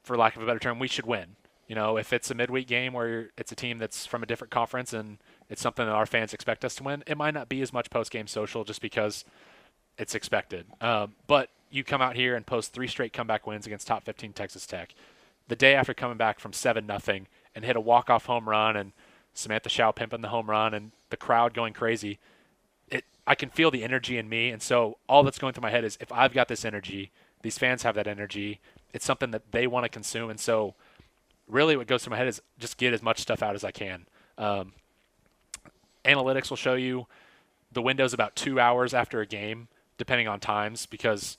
for lack of a better term, we should win. If it's a midweek game where it's a team that's from a different conference and it's something that our fans expect us to win, it might not be as much post-game social just because it's expected. But you come out here and post 3 straight comeback wins against top 15 Texas Tech. The day after coming back from 7-0 and hit a walk-off home run, and Samantha Shaw pimping the home run and the crowd going crazy, I can feel the energy in me. And so all that's going through my head is, if I've got this energy, these fans have that energy, it's something that they want to consume. And so really what goes through my head is just get as much stuff out as I can. Analytics will show you the window's about 2 hours after a game, depending on times, because,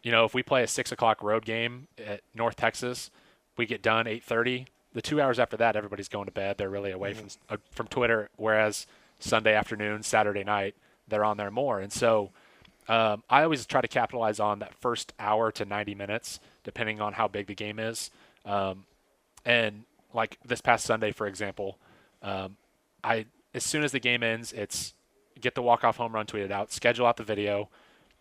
if we play a 6 o'clock road game at North Texas, we get done 8:30. The 2 hours after that, everybody's going to bed. They're really away from Twitter, whereas Sunday afternoon, Saturday night, they're on there more. And so I always try to capitalize on that first hour to 90 minutes, depending on how big the game is. And like this past Sunday, for example, as soon as the game ends, it's get the walk-off home run tweeted out, schedule out the video,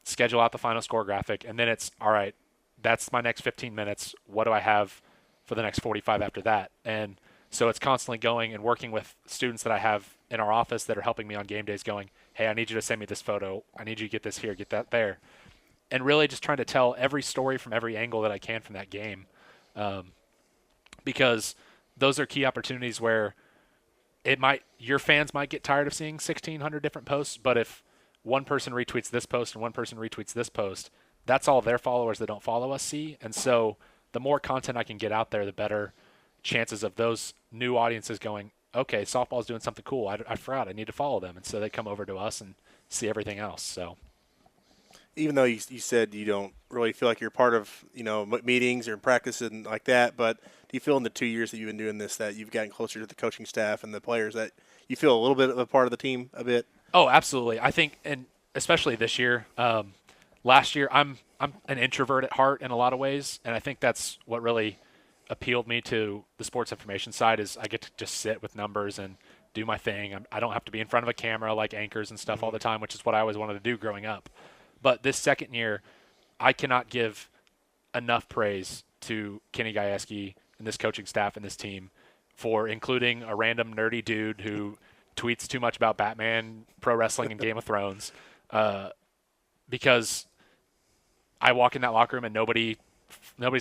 schedule out the final score graphic, and then it's, all right, that's my next 15 minutes. What do I have for the next 45 after that? And so it's constantly going and working with students that I have in our office that are helping me on game days, going, hey, I need you to send me this photo. I need you to get this here, get that there. And really just trying to tell every story from every angle that I can from that game. Because those are key opportunities where your fans might get tired of seeing 1,600 different posts, but if one person retweets this post and one person retweets this post, that's all their followers that don't follow us see. And so the more content I can get out there, the better chances of those new audiences going, okay, softball's doing something cool. I forgot. I need to follow them. And so they come over to us and see everything else. So even though you said you don't really feel like you're part of, meetings or practice and like that, but do you feel in the 2 years that you've been doing this that you've gotten closer to the coaching staff and the players, that you feel a little bit of a part of the team a bit? Oh, absolutely. I think, and especially this year. Last year, I'm an introvert at heart in a lot of ways, and I think that's what really appealed me to the sports information side is I get to just sit with numbers and do my thing. I don't have to be in front of a camera like anchors and stuff all the time, which is what I always wanted to do growing up. But this second year, I cannot give enough praise to Kenny Gajewski and this coaching staff and this team for including a random nerdy dude who tweets too much about Batman, pro wrestling, and Game of Thrones. Because I walk in that locker room and nobody's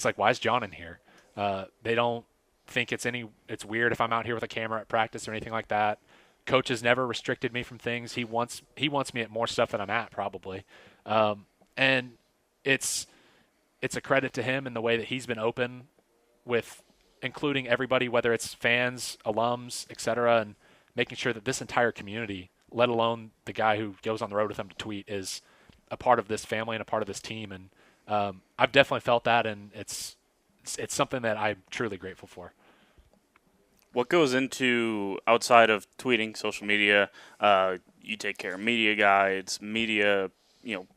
like, "Why is John in here?" They don't think it's weird if I'm out here with a camera at practice or anything like that. Coach has never restricted me from things. He wants me at more stuff than I'm at probably, and it's a credit to him in the way that he's been open with including everybody, whether it's fans, alums, etc., and making sure that this entire community, let alone the guy who goes on the road with him to tweet, is a part of this family and a part of this team. And I've definitely felt that, and it's something that I'm truly grateful for. What goes into outside of tweeting, social media? You take care of media guides, media,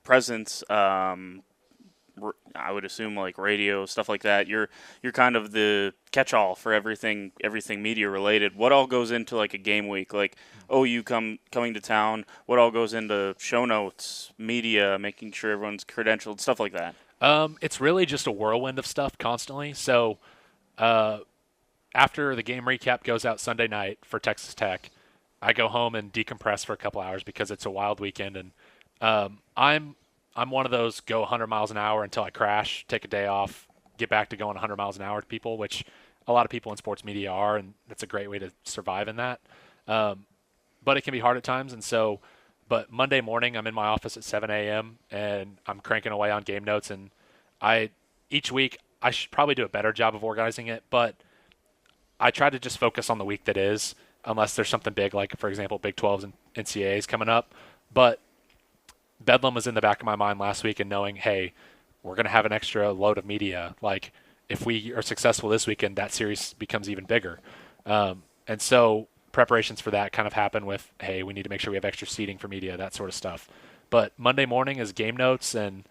presence. I would assume like radio, stuff like that. You're kind of the catch-all for everything media related. What all goes into like a game week? Like, you coming to town. What all goes into show notes, media, making sure everyone's credentialed, stuff like that? It's really just a whirlwind of stuff constantly. So after the game recap goes out Sunday night for Texas Tech, I go home and decompress for a couple hours because it's a wild weekend, and I'm one of those go 100 miles an hour until I crash, take a day off, get back to going 100 miles an hour to people, which a lot of people in sports media are, and that's a great way to survive in that. But it can be hard at times, but Monday morning I'm in my office at 7 a.m. and I'm cranking away on game notes, and each week I should probably do a better job of organizing it, but I try to just focus on the week that is, unless there's something big like, for example, Big 12s and NCAAs coming up. But Bedlam was in the back of my mind last week, and knowing, hey, we're going to have an extra load of media. Like, if we are successful this weekend, that series becomes even bigger. And so preparations for that kind of happen with, hey, we need to make sure we have extra seating for media, that sort of stuff. But Monday morning is game notes and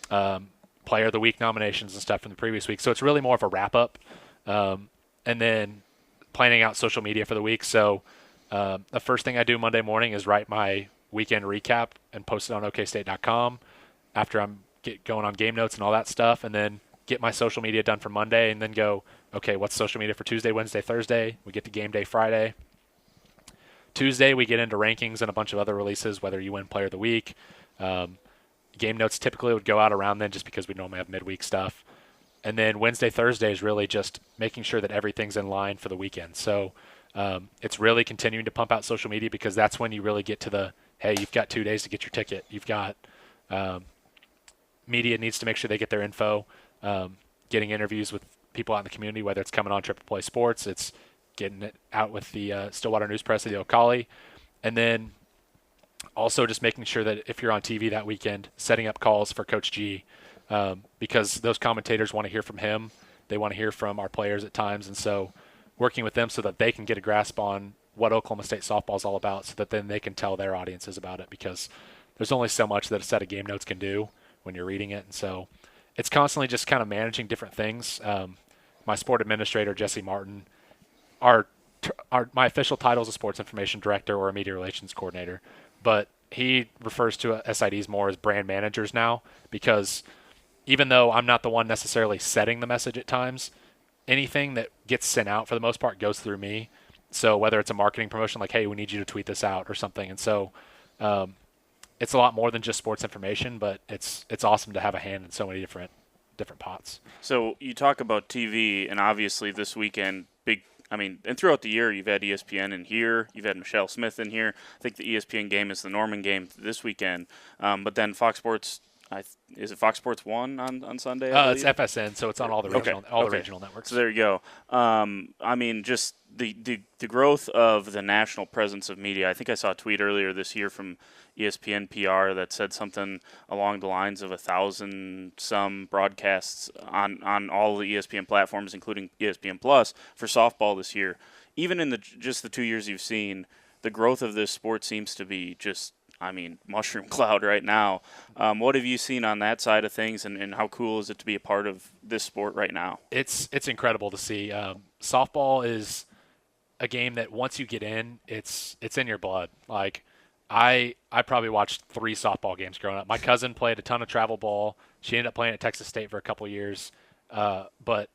player of the week nominations and stuff from the previous week. So it's really more of a wrap-up. And then planning out social media for the week. So the first thing I do Monday morning is write my weekend recap and post it on okstate.com after I'm going on game notes and all that stuff, and then get my social media done for Monday, and then go, okay, what's social media for Tuesday, Wednesday, Thursday? We get to game day Friday. Tuesday, we get into rankings and a bunch of other releases, whether you win player of the week. Game notes typically would go out around then just because we normally have midweek stuff. And then Wednesday, Thursday is really just making sure that everything's in line for the weekend. So it's really continuing to pump out social media, because that's when you really get to the, hey, you've got 2 days to get your ticket. You've got media needs to make sure they get their info, getting interviews with people out in the community, whether it's coming on Triple Play Sports, it's getting it out with the Stillwater News Press of the Ocali, and then also just making sure that if you're on TV that weekend, setting up calls for Coach G, because those commentators want to hear from him. They want to hear from our players at times, and so working with them so that they can get a grasp on what Oklahoma State softball is all about, so that then they can tell their audiences about it, because there's only so much that a set of game notes can do when you're reading it. And so it's constantly just kind of managing different things. My sport administrator, Jesse Martin, my official title is a sports information director or a media relations coordinator, but he refers to SIDs more as brand managers now, because even though I'm not the one necessarily setting the message at times, anything that gets sent out for the most part goes through me. So whether it's a marketing promotion like, hey, we need you to tweet this out or something. And so it's a lot more than just sports information, but it's awesome to have a hand in so many different pots. So you talk about TV, and obviously this weekend, and throughout the year, you've had ESPN in here, you've had Michelle Smith in here. I think the ESPN game is the Norman game this weekend. But then Fox Sports, is it Fox Sports 1 on Sunday? It's FSN, so it's on all the regional networks. So there you go. Just the growth of the national presence of media. I think I saw a tweet earlier this year from ESPN PR that said something along the lines of 1,000 some broadcasts on all the ESPN platforms, including ESPN Plus, for softball this year. Even in just the 2 years you've seen, the growth of this sport seems to be just, I mean, mushroom cloud right now. What have you seen on that side of things, and how cool is it to be a part of this sport right now? It's incredible to see. Softball is a game that once you get in, it's in your blood. Like I probably watched 3 softball games growing up. My cousin played a ton of travel ball. She ended up playing at Texas State for a couple of years. But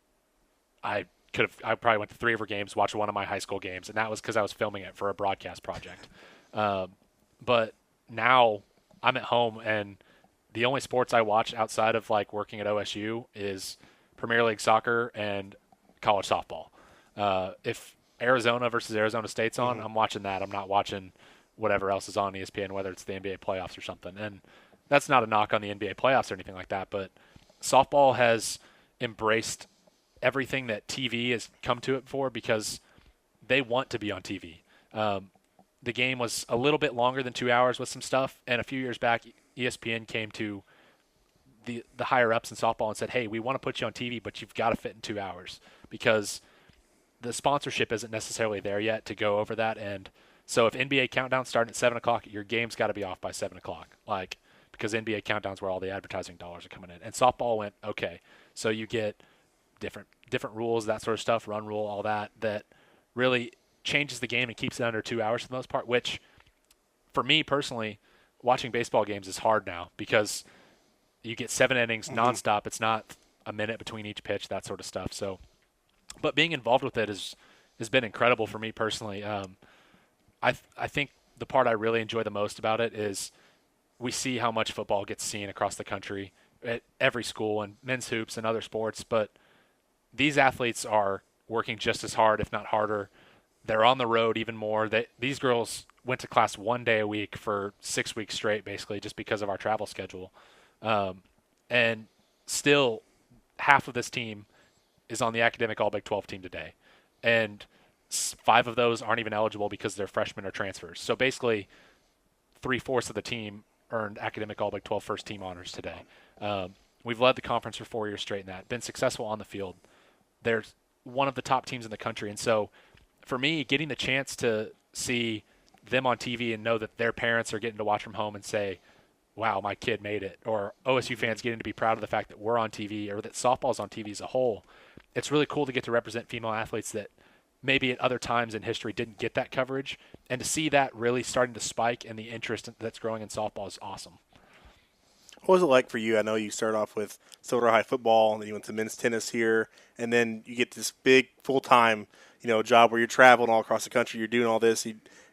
I probably went to 3 of her games, watched one of my high school games, and that was because I was filming it for a broadcast project. But now I'm at home, and the only sports I watch outside of like working at OSU is Premier League soccer and college softball. If Arizona versus Arizona State's on, I'm watching that. I'm not watching whatever else is on ESPN, whether it's the NBA playoffs or something. And that's not a knock on the NBA playoffs or anything like that, but softball has embraced everything that TV has come to it for because they want to be on TV. The game was a little bit longer than 2 hours with some stuff, and a few years back, ESPN came to the higher-ups in softball and said, hey, we want to put you on TV, but you've got to fit in 2 hours because the sponsorship isn't necessarily there yet to go over that. And so if NBA Countdown's starting at 7 o'clock, your game's got to be off by 7 o'clock, because NBA Countdown's where all the advertising dollars are coming in. And softball went, okay, so you get different rules, that sort of stuff, run rule, all that really changes the game and keeps it under 2 hours for the most part, which for me personally, watching baseball games is hard now because you get 7 innings nonstop. It's not a minute between each pitch, that sort of stuff. So, but being involved with it has been incredible for me personally. I think the part I really enjoy the most about it is we see how much football gets seen across the country at every school and men's hoops and other sports, but these athletes are working just as hard, if not harder. They're on the road even more. These girls went to class 1 day a week for 6 weeks straight, basically, just because of our travel schedule. And still, half of this team is on the academic All Big 12 team today. And 5 of those aren't even eligible because they're freshmen or transfers. So basically, 3/4 of the team earned academic All Big 12 first team honors today. We've led the conference for 4 years straight in that, been successful on the field. They're one of the top teams in the country. And so for me, getting the chance to see them on TV and know that their parents are getting to watch from home and say, wow, my kid made it, or OSU fans getting to be proud of the fact that we're on TV or that softball's on TV as a whole, it's really cool to get to represent female athletes that maybe at other times in history didn't get that coverage, and to see that really starting to spike and the interest that's growing in softball is awesome. What was it like for you? I know you started off with Silver High football, and then you went to men's tennis here, and then you get this big full-time, job where you're traveling all across the country. You're doing all this.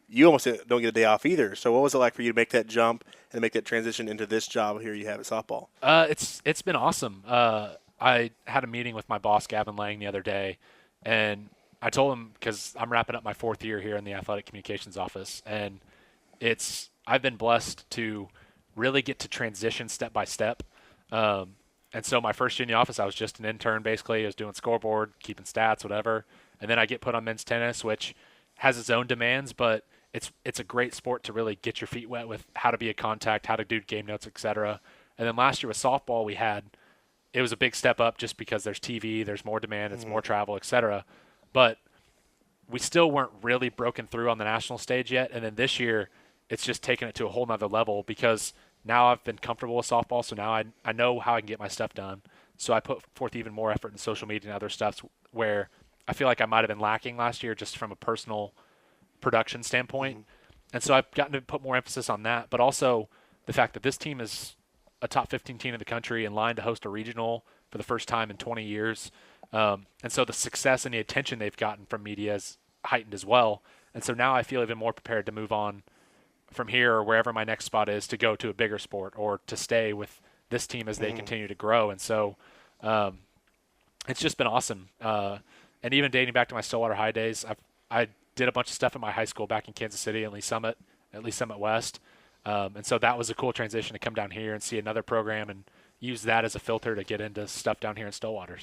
You almost don't get a day off either. So what was it like for you to make that jump and make that transition into this job here you have at softball? It's been awesome. I had a meeting with my boss, Gavin Lang, the other day, and I told him, because I'm wrapping up my 4th year here in the athletic communications office, and I've been blessed to really get to transition step by step. And so my first year in the office, I was just an intern, basically. I was doing scoreboard, keeping stats, whatever. And then I get put on men's tennis, which has its own demands, but it's a great sport to really get your feet wet with how to be a contact, how to do game notes, etc. And then last year with softball, it was a big step up just because there's TV, there's more demand, it's more travel, etc. But we still weren't really broken through on the national stage yet. And then this year, it's just taken it to a whole nother level because now I've been comfortable with softball, so now I know how I can get my stuff done. So I put forth even more effort in social media and other stuff where I feel like I might have been lacking last year just from a personal production standpoint. And so I've gotten to put more emphasis on that, but also the fact that this team is a top 15 team in the country in line to host a regional for the first time in 20 years. And so the success and the attention they've gotten from media is heightened as well. And so now I feel even more prepared to move on from here or wherever my next spot is to go to a bigger sport or to stay with this team as they continue to grow. And so it's just been awesome. And even dating back to my Stillwater High days, I did a bunch of stuff at my high school back in Kansas City at Lee Summit West. And so that was a cool transition to come down here and see another program and use that as a filter to get into stuff down here in Stillwater.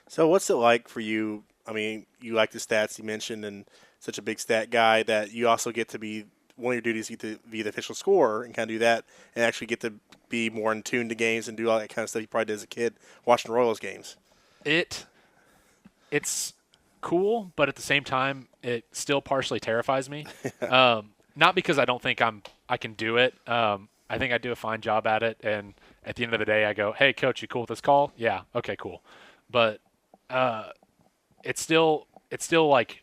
So what's it like for you? I mean, you like the stats you mentioned and such a big stat guy that you also get to be one of your duties, you get to be the official scorer and kind of do that and actually get to be more in tune to games and do all that kind of stuff you probably did as a kid watching Royals games. It's cool, but at the same time, it still partially terrifies me. Not because I don't think I can do it. I think I do a fine job at it, and at the end of the day, I go, "Hey, coach, you cool with this call? Yeah, okay, cool." But it still like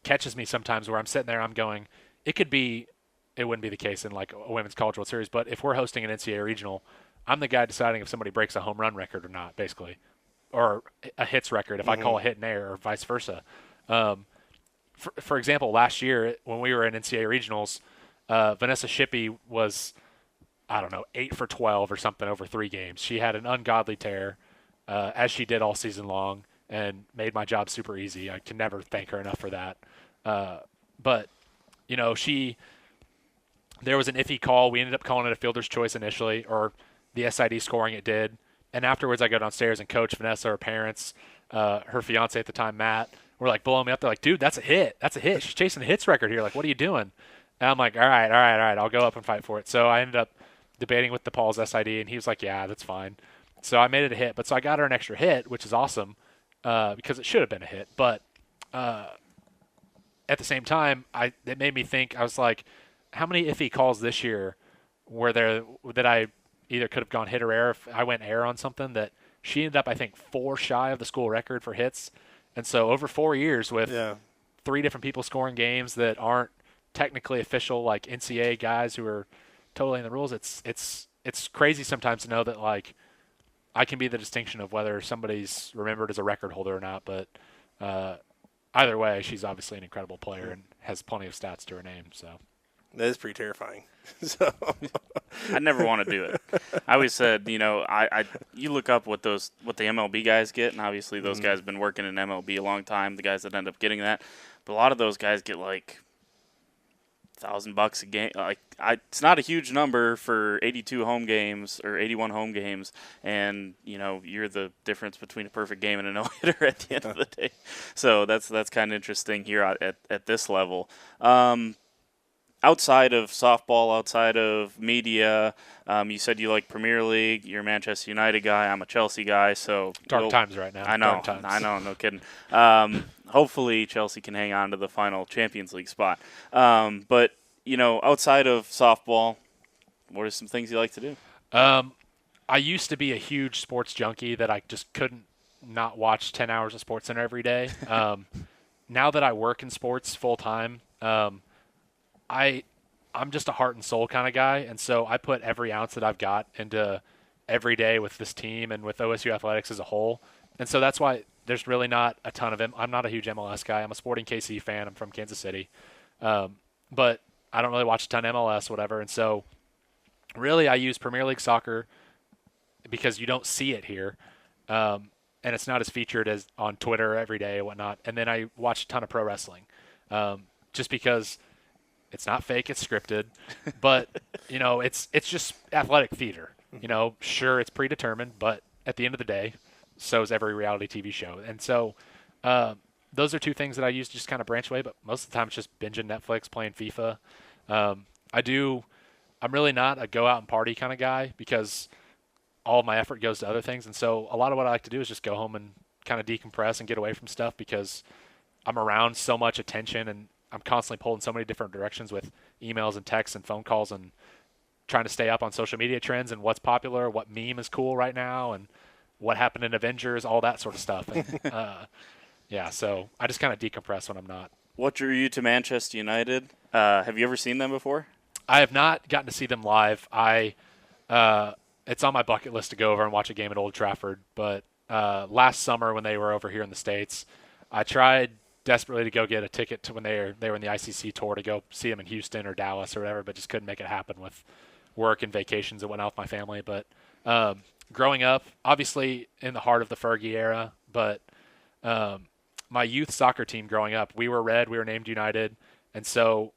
catches me sometimes where I'm sitting there, I'm going, it wouldn't be the case in like a women's college world series, but if we're hosting an NCAA regional, I'm the guy deciding if somebody breaks a home run record or not, basically, or a hits record if I call a hit and error or vice versa. For example, last year when we were in NCAA regionals, Vanessa Shippey was, I don't know, 8 for 12 or something over 3 games. She had an ungodly tear, as she did all season long, and made my job super easy. I can never thank her enough for that. But, you know, there was an iffy call. We ended up calling it a fielder's choice initially, or the SID scoring it did. And afterwards I go downstairs and coach Vanessa, her parents, her fiance at the time, Matt, were like blowing me up. They're like, dude, that's a hit. That's a hit. She's chasing a hits record here. Like, what are you doing? And I'm like, all right. I'll go up and fight for it. So I ended up debating with DePaul's SID, and he was like, yeah, that's fine. So I made it a hit. But so I got her an extra hit, which is awesome, because it should have been a hit. But at the same time, it made me think. I was like, how many iffy calls this year were there that I either could have gone hit or error if I went error on something, that she ended up, I think, 4 shy of the school record for hits. And so over 4 years with 3 different people scoring games that aren't technically official, like NCAA guys who are totally in the rules, it's crazy sometimes to know that, like, I can be the distinction of whether somebody's remembered as a record holder or not. But either way, she's obviously an incredible player and has plenty of stats to her name. So that is pretty terrifying. So I never want to do it. I always said, you know, you look up what the MLB guys get, and obviously those guys have been working in MLB a long time, the guys that end up getting that. But a lot of those guys get like $1,000 a game. Like, it's not a huge number for 82 home games or 81 home games, and you know, you're the difference between a perfect game and a no-hitter at the end of the day. So that's kind of interesting here at this level. Outside of softball, outside of media, you said you like Premier League. You're a Manchester United guy. I'm a Chelsea guy. So dark times right now. I know. Dark times. I know. No kidding. Hopefully Chelsea can hang on to the final Champions League spot. But you know, outside of softball, what are some things you like to do? I used to be a huge sports junkie that I just couldn't not watch 10 hours of SportsCenter every day. Now that I work in sports full time, I'm just a heart and soul kind of guy, and so I put every ounce that I've got into every day with this team and with OSU athletics as a whole. And so that's why there's really not a ton of them. I'm not a huge MLS guy. I'm a Sporting KC fan. I'm from Kansas City. But I don't really watch a ton of MLS, whatever. And so really I use Premier League soccer because you don't see it here. And it's not as featured as on Twitter every day and whatnot. And then I watch a ton of pro wrestling, just because it's not fake, it's scripted, but you know, it's just athletic theater. You know, sure, it's predetermined, but at the end of the day, so is every reality TV show. And so those are 2 things that I use to just kind of branch away, but most of the time it's just binging Netflix, playing FIFA. I'm really not a go out and party kind of guy because all of my effort goes to other things. And so a lot of what I like to do is just go home and kind of decompress and get away from stuff because I'm around so much attention and I'm constantly pulled in so many different directions with emails and texts and phone calls and trying to stay up on social media trends and what's popular, what meme is cool right now, and what happened in Avengers, all that sort of stuff. And, yeah, so I just kind of decompress when I'm not. What drew you to Manchester United? Have you ever seen them before? I have not gotten to see them live. It's on my bucket list to go over and watch a game at Old Trafford. But last summer when they were over here in the States, I tried desperately to go get a ticket to when they were in the ICC tour to go see them in Houston or Dallas or whatever, but just couldn't make it happen with work and vacations that went out with my family. But growing up, obviously in the heart of the Fergie era, but my youth soccer team growing up, we were red, we were named United, and so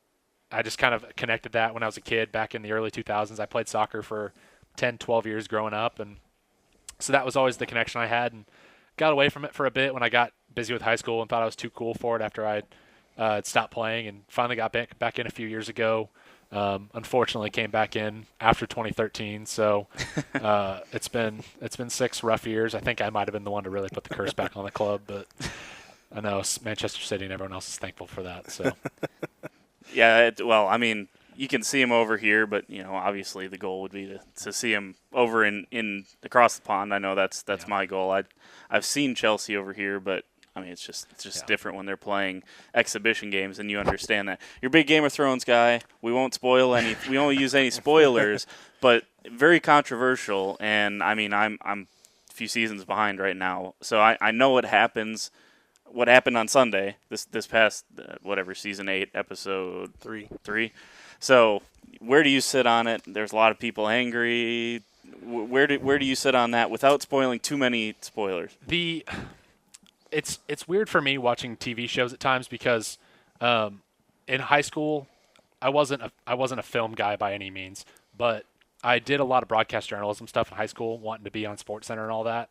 I just kind of connected that when I was a kid back in the early 2000s. I played soccer for 10, 12 years growing up, and so that was always the connection I had, and got away from it for a bit when I got busy with high school and thought I was too cool for it after I'd stopped playing, and finally got back in a few years ago. Unfortunately came back in after 2013, so it's been 6 rough years. I think I might have been the one to really put the curse back on the club, but I know Manchester City and everyone else is thankful for that. So Yeah, well, I mean, you can see him over here, but obviously the goal would be to see him over in across the pond. I know that's my goal. I've seen Chelsea over here, but I mean it's just different when they're playing exhibition games, and you understand that. You're a big Game of Thrones guy. We won't spoil any. We won't use any spoilers, but very controversial. And I mean, I'm a few seasons behind right now, so I know what happens. What happened on Sunday? This past season 8 episode 3. So where do you sit on it? There's a lot of people angry. Where do you sit on that without spoiling too many spoilers? It's weird for me watching TV shows at times because in high school I wasn't a film guy by any means, but I did a lot of broadcast journalism stuff in high school, wanting to be on SportsCenter and all that.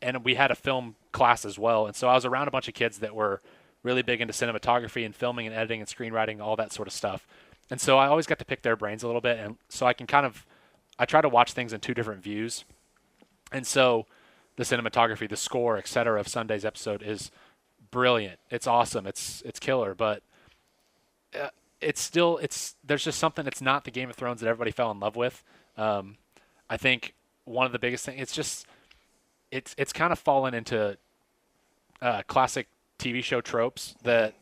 And we had a film class as well, and so I was around a bunch of kids that were really big into cinematography and filming and editing and screenwriting, all that sort of stuff. And so I always got to pick their brains a little bit, and so I try to watch things in two different views. And so the cinematography, the score, etc. of Sunday's episode is brilliant. It's awesome. It's killer, but there's just something. It's not the Game of Thrones that everybody fell in love with. I think one of the biggest things, it's kind of fallen into classic TV show tropes that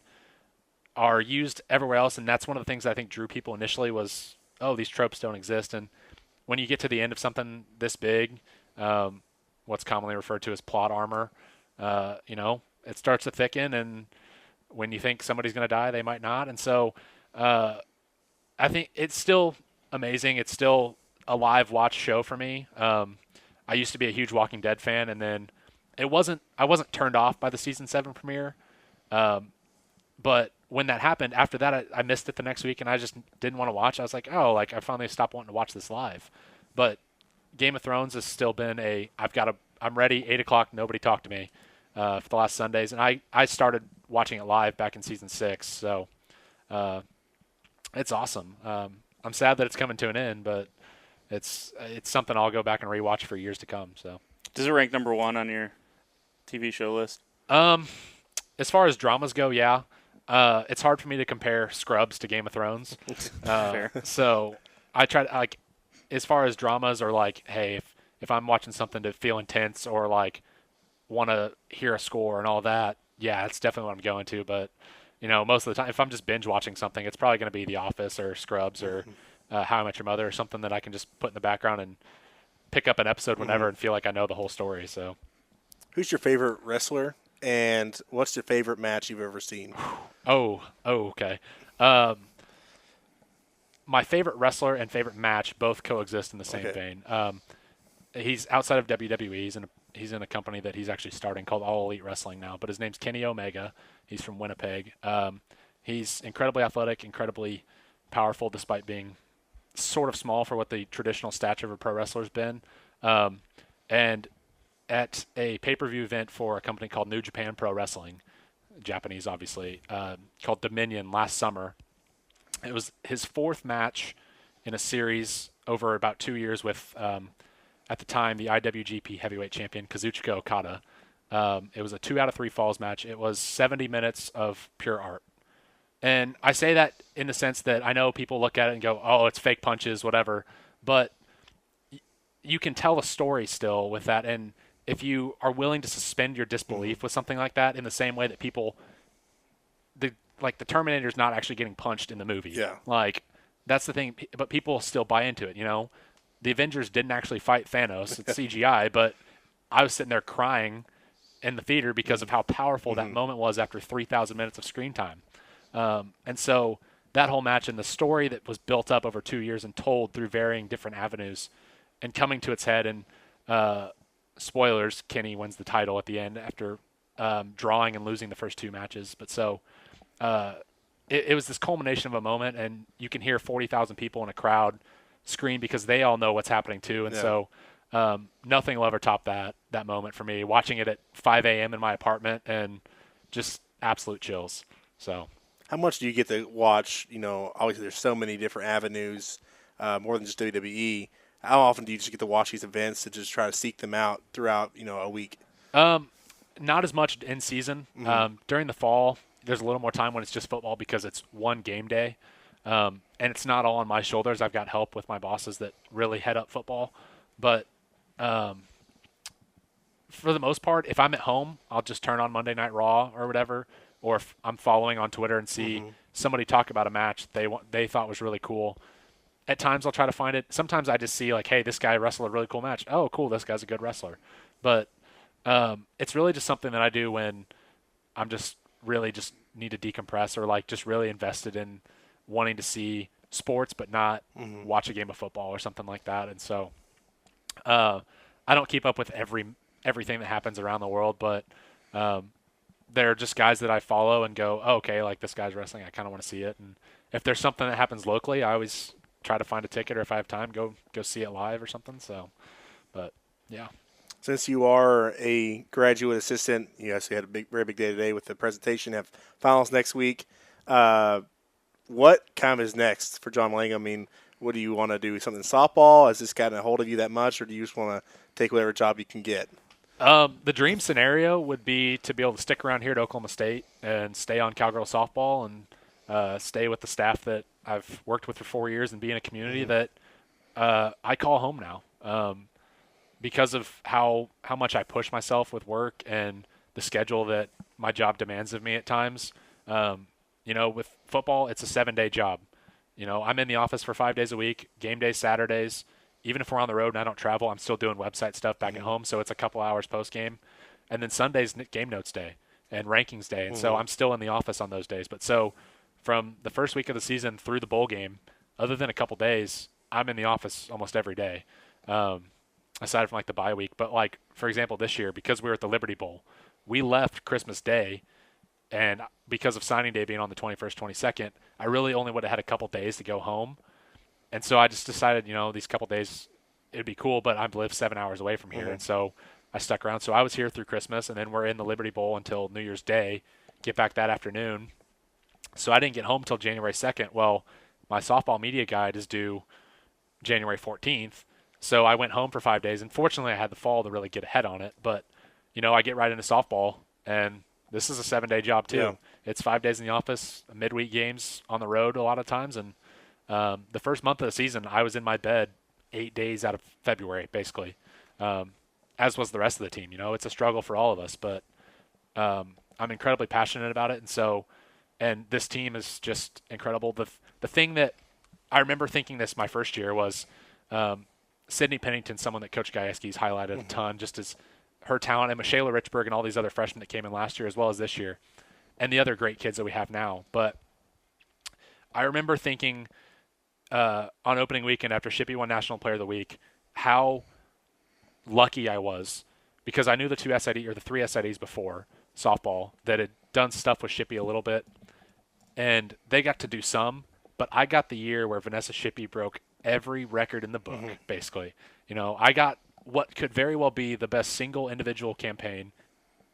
are used everywhere else, and that's one of the things I think drew people initially was, oh, these tropes don't exist. And when you get to the end of something this big, what's commonly referred to as plot armor, it starts to thicken, and when you think somebody's going to die, they might not. And so I think it's still amazing. It's still a live watch show for me. I used to be a huge Walking Dead fan, and then I wasn't turned off by the season 7 premiere. But when that happened, after that, I missed it the next week, and I just didn't want to watch. I was like, I finally stopped wanting to watch this live. But Game of Thrones has still been I'm ready, 8 o'clock, nobody talk to me for the last Sundays. And I started watching it live back in season 6, so it's awesome. I'm sad that it's coming to an end, but it's something I'll go back and rewatch for years to come. So, does it rank number 1 on your TV show list? As far as dramas go, yeah. It's hard for me to compare Scrubs to Game of Thrones. Fair. So I try to, as far as dramas or hey, if I'm watching something to feel intense or want to hear a score and all that, yeah, it's definitely what I'm going to. But most of the time, if I'm just binge watching something, it's probably going to be The Office or Scrubs or How I Met Your Mother or something that I can just put in the background and pick up an episode whenever and feel like I know the whole story. So, who's your favorite wrestler, and what's your favorite match you've ever seen? Okay. My favorite wrestler and favorite match both coexist in the same vein. He's outside of WWE. He's in a company that he's actually starting called All Elite Wrestling now, but his name's Kenny Omega. He's from Winnipeg. He's incredibly athletic, incredibly powerful, despite being sort of small for what the traditional stature of a pro wrestler's been. And at a pay-per-view event for a company called New Japan Pro Wrestling, Japanese obviously, called Dominion last summer, it was his 4th match in a series over about 2 years with, at the time, the IWGP Heavyweight Champion Kazuchika Okada. It was a 2 out of 3 falls match. It was 70 minutes of pure art. And I say that in the sense that I know people look at it and go, oh, it's fake punches, whatever. But you can tell a story still with that. And if you are willing to suspend your disbelief with something like that, in the same way that the Terminator's not actually getting punched in the movie. Yeah. That's the thing. But people still buy into it, The Avengers didn't actually fight Thanos. It's CGI, but I was sitting there crying in the theater because of how powerful that moment was after 3,000 minutes of screen time. And so that whole match and the story that was built up over 2 years and told through varying different avenues and coming to its head. And spoilers, Kenny wins the title at the end after drawing and losing the first 2 matches. But so it was this culmination of a moment, and you can hear 40,000 people in a crowd scream because they all know what's happening too. And so nothing will ever top that moment for me. Watching it at 5 a.m. in my apartment and just absolute chills. So. How much do you get to watch? Obviously there's so many different avenues, more than just WWE. How often do you just get to watch these events to just try to seek them out throughout, a week? Not as much in season. During the fall, there's a little more time when it's just football because it's one game day. And it's not all on my shoulders. I've got help with my bosses that really head up football. But for the most part, if I'm at home, I'll just turn on Monday Night Raw or whatever. Or if I'm following on Twitter and see somebody talk about a match they thought was really cool. At times I'll try to find it. Sometimes I just see like, hey, this guy wrestled a really cool match. Oh, cool, this guy's a good wrestler. But it's really just something that I do when I'm just really just need to decompress or like just really invested in wanting to see sports but not watch a game of football or something like that. And so I don't keep up with everything that happens around the world, but they're just guys that I follow and go, oh, okay, like this guy's wrestling, I kind of want to see it. And if there's something that happens locally, I always try to find a ticket, or if I have time, go see it live or something. So, but yeah. Since you are a graduate assistant, you actually had a very big day today with the presentation. Have finals next week. What kind of is next for John Langham? I mean, what do you want to do? Something softball? Has this gotten a hold of you that much, or do you just want to take whatever job you can get? The dream scenario would be to be able to stick around here at Oklahoma State and stay on Cowgirl softball and stay with the staff that I've worked with for 4 years and be in a community that I call home now. Because of how much I push myself with work and the schedule that my job demands of me at times. With football, it's a 7-day job. I'm in the office for 5 days a week, game days, Saturdays. Even if we're on the road and I don't travel, I'm still doing website stuff back at home, so it's a couple hours post-game. And then Sunday's game notes day and rankings day, and so I'm still in the office on those days. But so from the first week of the season through the bowl game, other than a couple days, I'm in the office almost every day. Aside from like the bye week. But like, for example, this year, because we were at the Liberty Bowl, we left Christmas Day, and because of signing day being on the 21st, 22nd, I really only would have had a couple days to go home. And so I just decided, these couple days, it'd be cool, but I live 7 hours away from here. And so I stuck around. So I was here through Christmas, and then we're in the Liberty Bowl until New Year's Day, get back that afternoon. So I didn't get home until January 2nd. Well, my softball media guide is due January 14th. So I went home for 5 days, and fortunately I had the fall to really get ahead on it. But, I get right into softball, and this is a 7-day job too. Yeah. It's 5 days in the office, midweek games on the road a lot of times. And the first month of the season, I was in my bed 8 days out of February, basically, as was the rest of the team. It's a struggle for all of us, but I'm incredibly passionate about it. And this team is just incredible. The thing that I remember thinking this my first year was Sydney Pennington, someone that Coach Gajewski's highlighted a ton, just as her talent, and Michaela Richburg and all these other freshmen that came in last year as well as this year, and the other great kids that we have now. But I remember thinking on opening weekend after Shippey won National Player of the Week, how lucky I was, because I knew the 3 SIDs before softball that had done stuff with Shippey a little bit, and they got to do some, but I got the year where Vanessa Shippey broke every record in the book, basically. I got what could very well be the best single individual campaign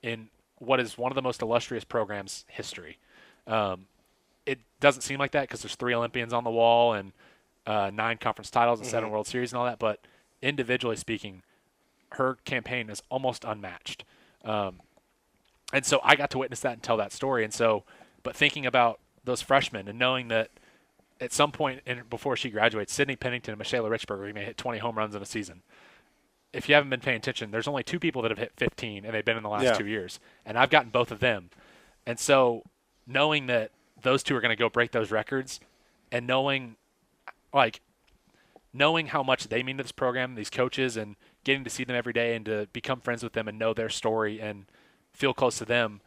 in what is one of the most illustrious programs' history. It doesn't seem like that because there's 3 Olympians on the wall and 9 conference titles and 7 World Series and all that, but individually speaking, her campaign is almost unmatched. And so I got to witness that and tell that story. And so, but thinking about those freshmen and knowing that at some point before she graduates, Sydney Pennington and Michaela Richburg may hit 20 home runs in a season. If you haven't been paying attention, there's only 2 people that have hit 15, and they've been in the last 2 years. And I've gotten both of them. And so knowing that those 2 are going to go break those records, and knowing how much they mean to this program, these coaches, and getting to see them every day and to become friends with them and know their story and feel close to them,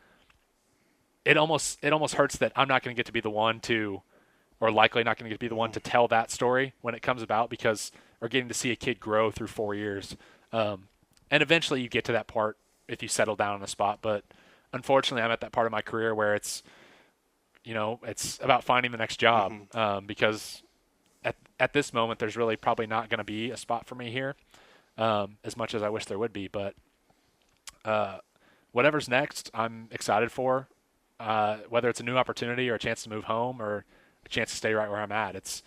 it almost hurts that I'm not going to get to be the one to – or likely not going to get to be the one to tell that story when it comes about, because we're getting to see a kid grow through 4 years. And eventually you get to that part if you settle down on a spot. But unfortunately, I'm at that part of my career where it's about finding the next job, because at this moment, there's really probably not going to be a spot for me here, as much as I wish there would be. But whatever's next, I'm excited for, whether it's a new opportunity or a chance to move home or a chance to stay right where I'm at.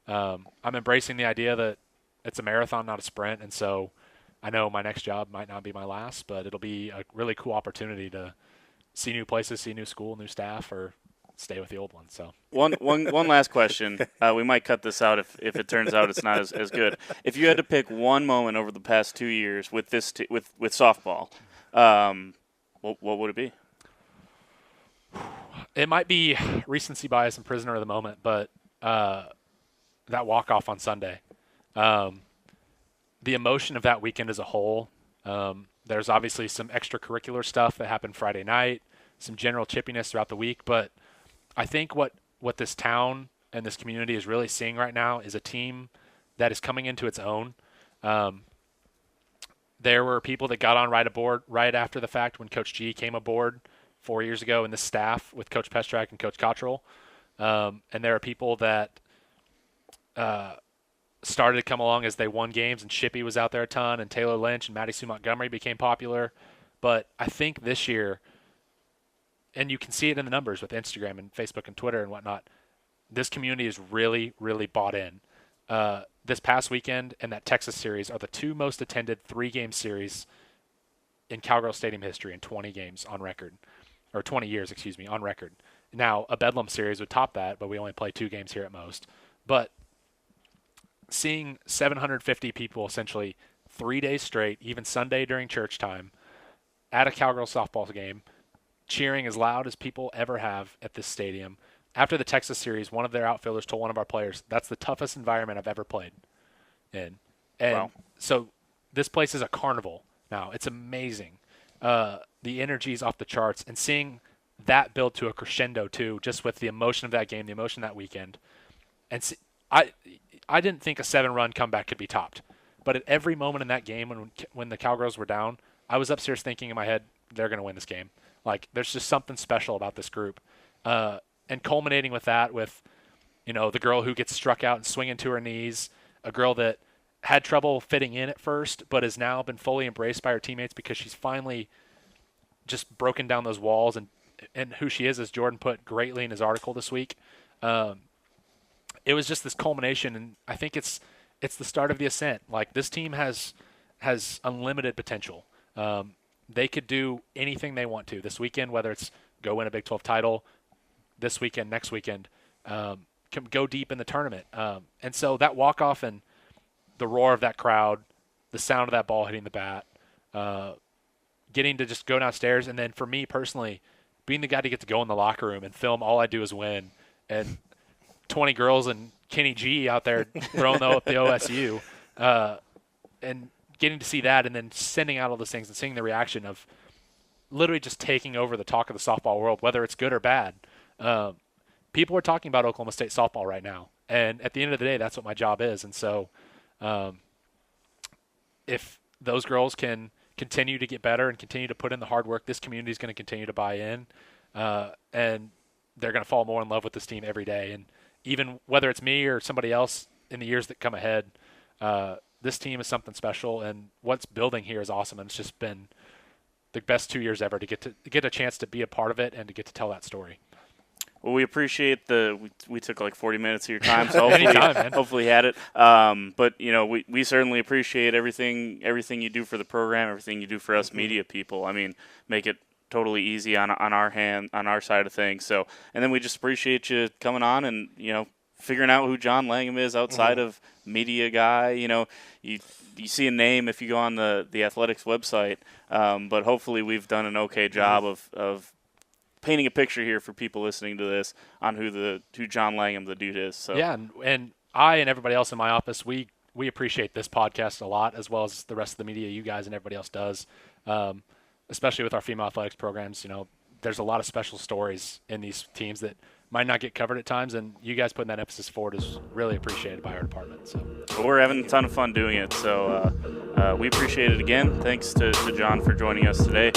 I'm embracing the idea that it's a marathon, not a sprint. And so I know my next job might not be my last, but it'll be a really cool opportunity to see new places, see new school, new staff, or stay with the old one. So one last question. We might cut this out if it turns out it's not as good. If you had to pick one moment over the past 2 years with this with softball, what would it be? it might be recency bias and prisoner of the moment, but that walk-off on Sunday, the emotion of that weekend as a whole, there's obviously some extracurricular stuff that happened Friday night, some general chippiness throughout the week, but I think what this town and this community is really seeing right now is a team that is coming into its own. There were people that got on right after the fact when Coach G came aboard 4 years ago, and the staff with Coach Pestrak and Coach Cottrell. And there are people that started to come along as they won games, and Shippey was out there a ton, and Taylor Lynch and Maddie Sue Montgomery became popular. But I think this year, and you can see it in the numbers with Instagram and Facebook and Twitter and whatnot, this community is really, really bought in. This past weekend and that Texas series are the two most attended 3-game series in Cowgirl Stadium history in 20 games on record, or 20 years, on record. Now, a Bedlam series would top that, but we only play 2 games here at most. But seeing 750 people essentially 3 days straight, even Sunday during church time, at a Cowgirl softball game, cheering as loud as people ever have at this stadium. After the Texas series, one of their outfielders told one of our players, that's the toughest environment I've ever played in. And wow. So this place is a carnival now. It's amazing. The energy's off the charts. And seeing that build to a crescendo, too, just with the emotion of that game, the emotion of that weekend. And I didn't think a 7-run comeback could be topped. But at every moment in that game when the Cowgirls were down, I was upstairs thinking in my head, they're going to win this game. Like, there's just something special about this group. And culminating with that, with, the girl who gets struck out and swinging to her knees, a girl that had trouble fitting in at first, but has now been fully embraced by her teammates because she's finally just broken down those walls and who she is, as Jordan put greatly in his article this week. It was just this culmination, and I think it's the start of the ascent. Like, this team has unlimited potential. They could do anything they want to this weekend, whether it's go win a Big 12 title, this weekend, next weekend, can go deep in the tournament. And so that walk-off and the roar of that crowd, the sound of that ball hitting the bat, getting to just go downstairs, and then for me personally, being the guy to get to go in the locker room and film All I Do Is Win, and 20 girls and Kenny G out there throwing up the OSU, and getting to see that and then sending out all those things and seeing the reaction of literally just taking over the talk of the softball world, whether it's good or bad. People are talking about Oklahoma State softball right now. And at the end of the day, that's what my job is. And so if those girls can continue to get better and continue to put in the hard work, this community is going to continue to buy in. And they're going to fall more in love with this team every day. And even whether it's me or somebody else in the years that come ahead, this team is something special. And what's building here is awesome. And it's just been the best 2 years ever to get a chance to be a part of it and to get to tell that story. Well, we appreciate we took like 40 minutes of your time, so hopefully you had it. But we certainly appreciate everything you do for the program, everything you do for us media people. I mean, make it totally easy on our side of things. So, and then we just appreciate you coming on and figuring out who John Langham is outside of media guy. You see a name if you go on the Athletics website, but hopefully we've done an okay job of painting a picture here for people listening to this on who John Langham, the dude, is. So yeah, and I and everybody else in my office, we appreciate this podcast a lot, as well as the rest of the media you guys and everybody else does, especially with our female athletics programs. There's a lot of special stories in these teams that might not get covered at times, and you guys putting that emphasis forward is really appreciated by our department. So well, we're having a ton of fun doing it, so we appreciate it again. Thanks to John for joining us today.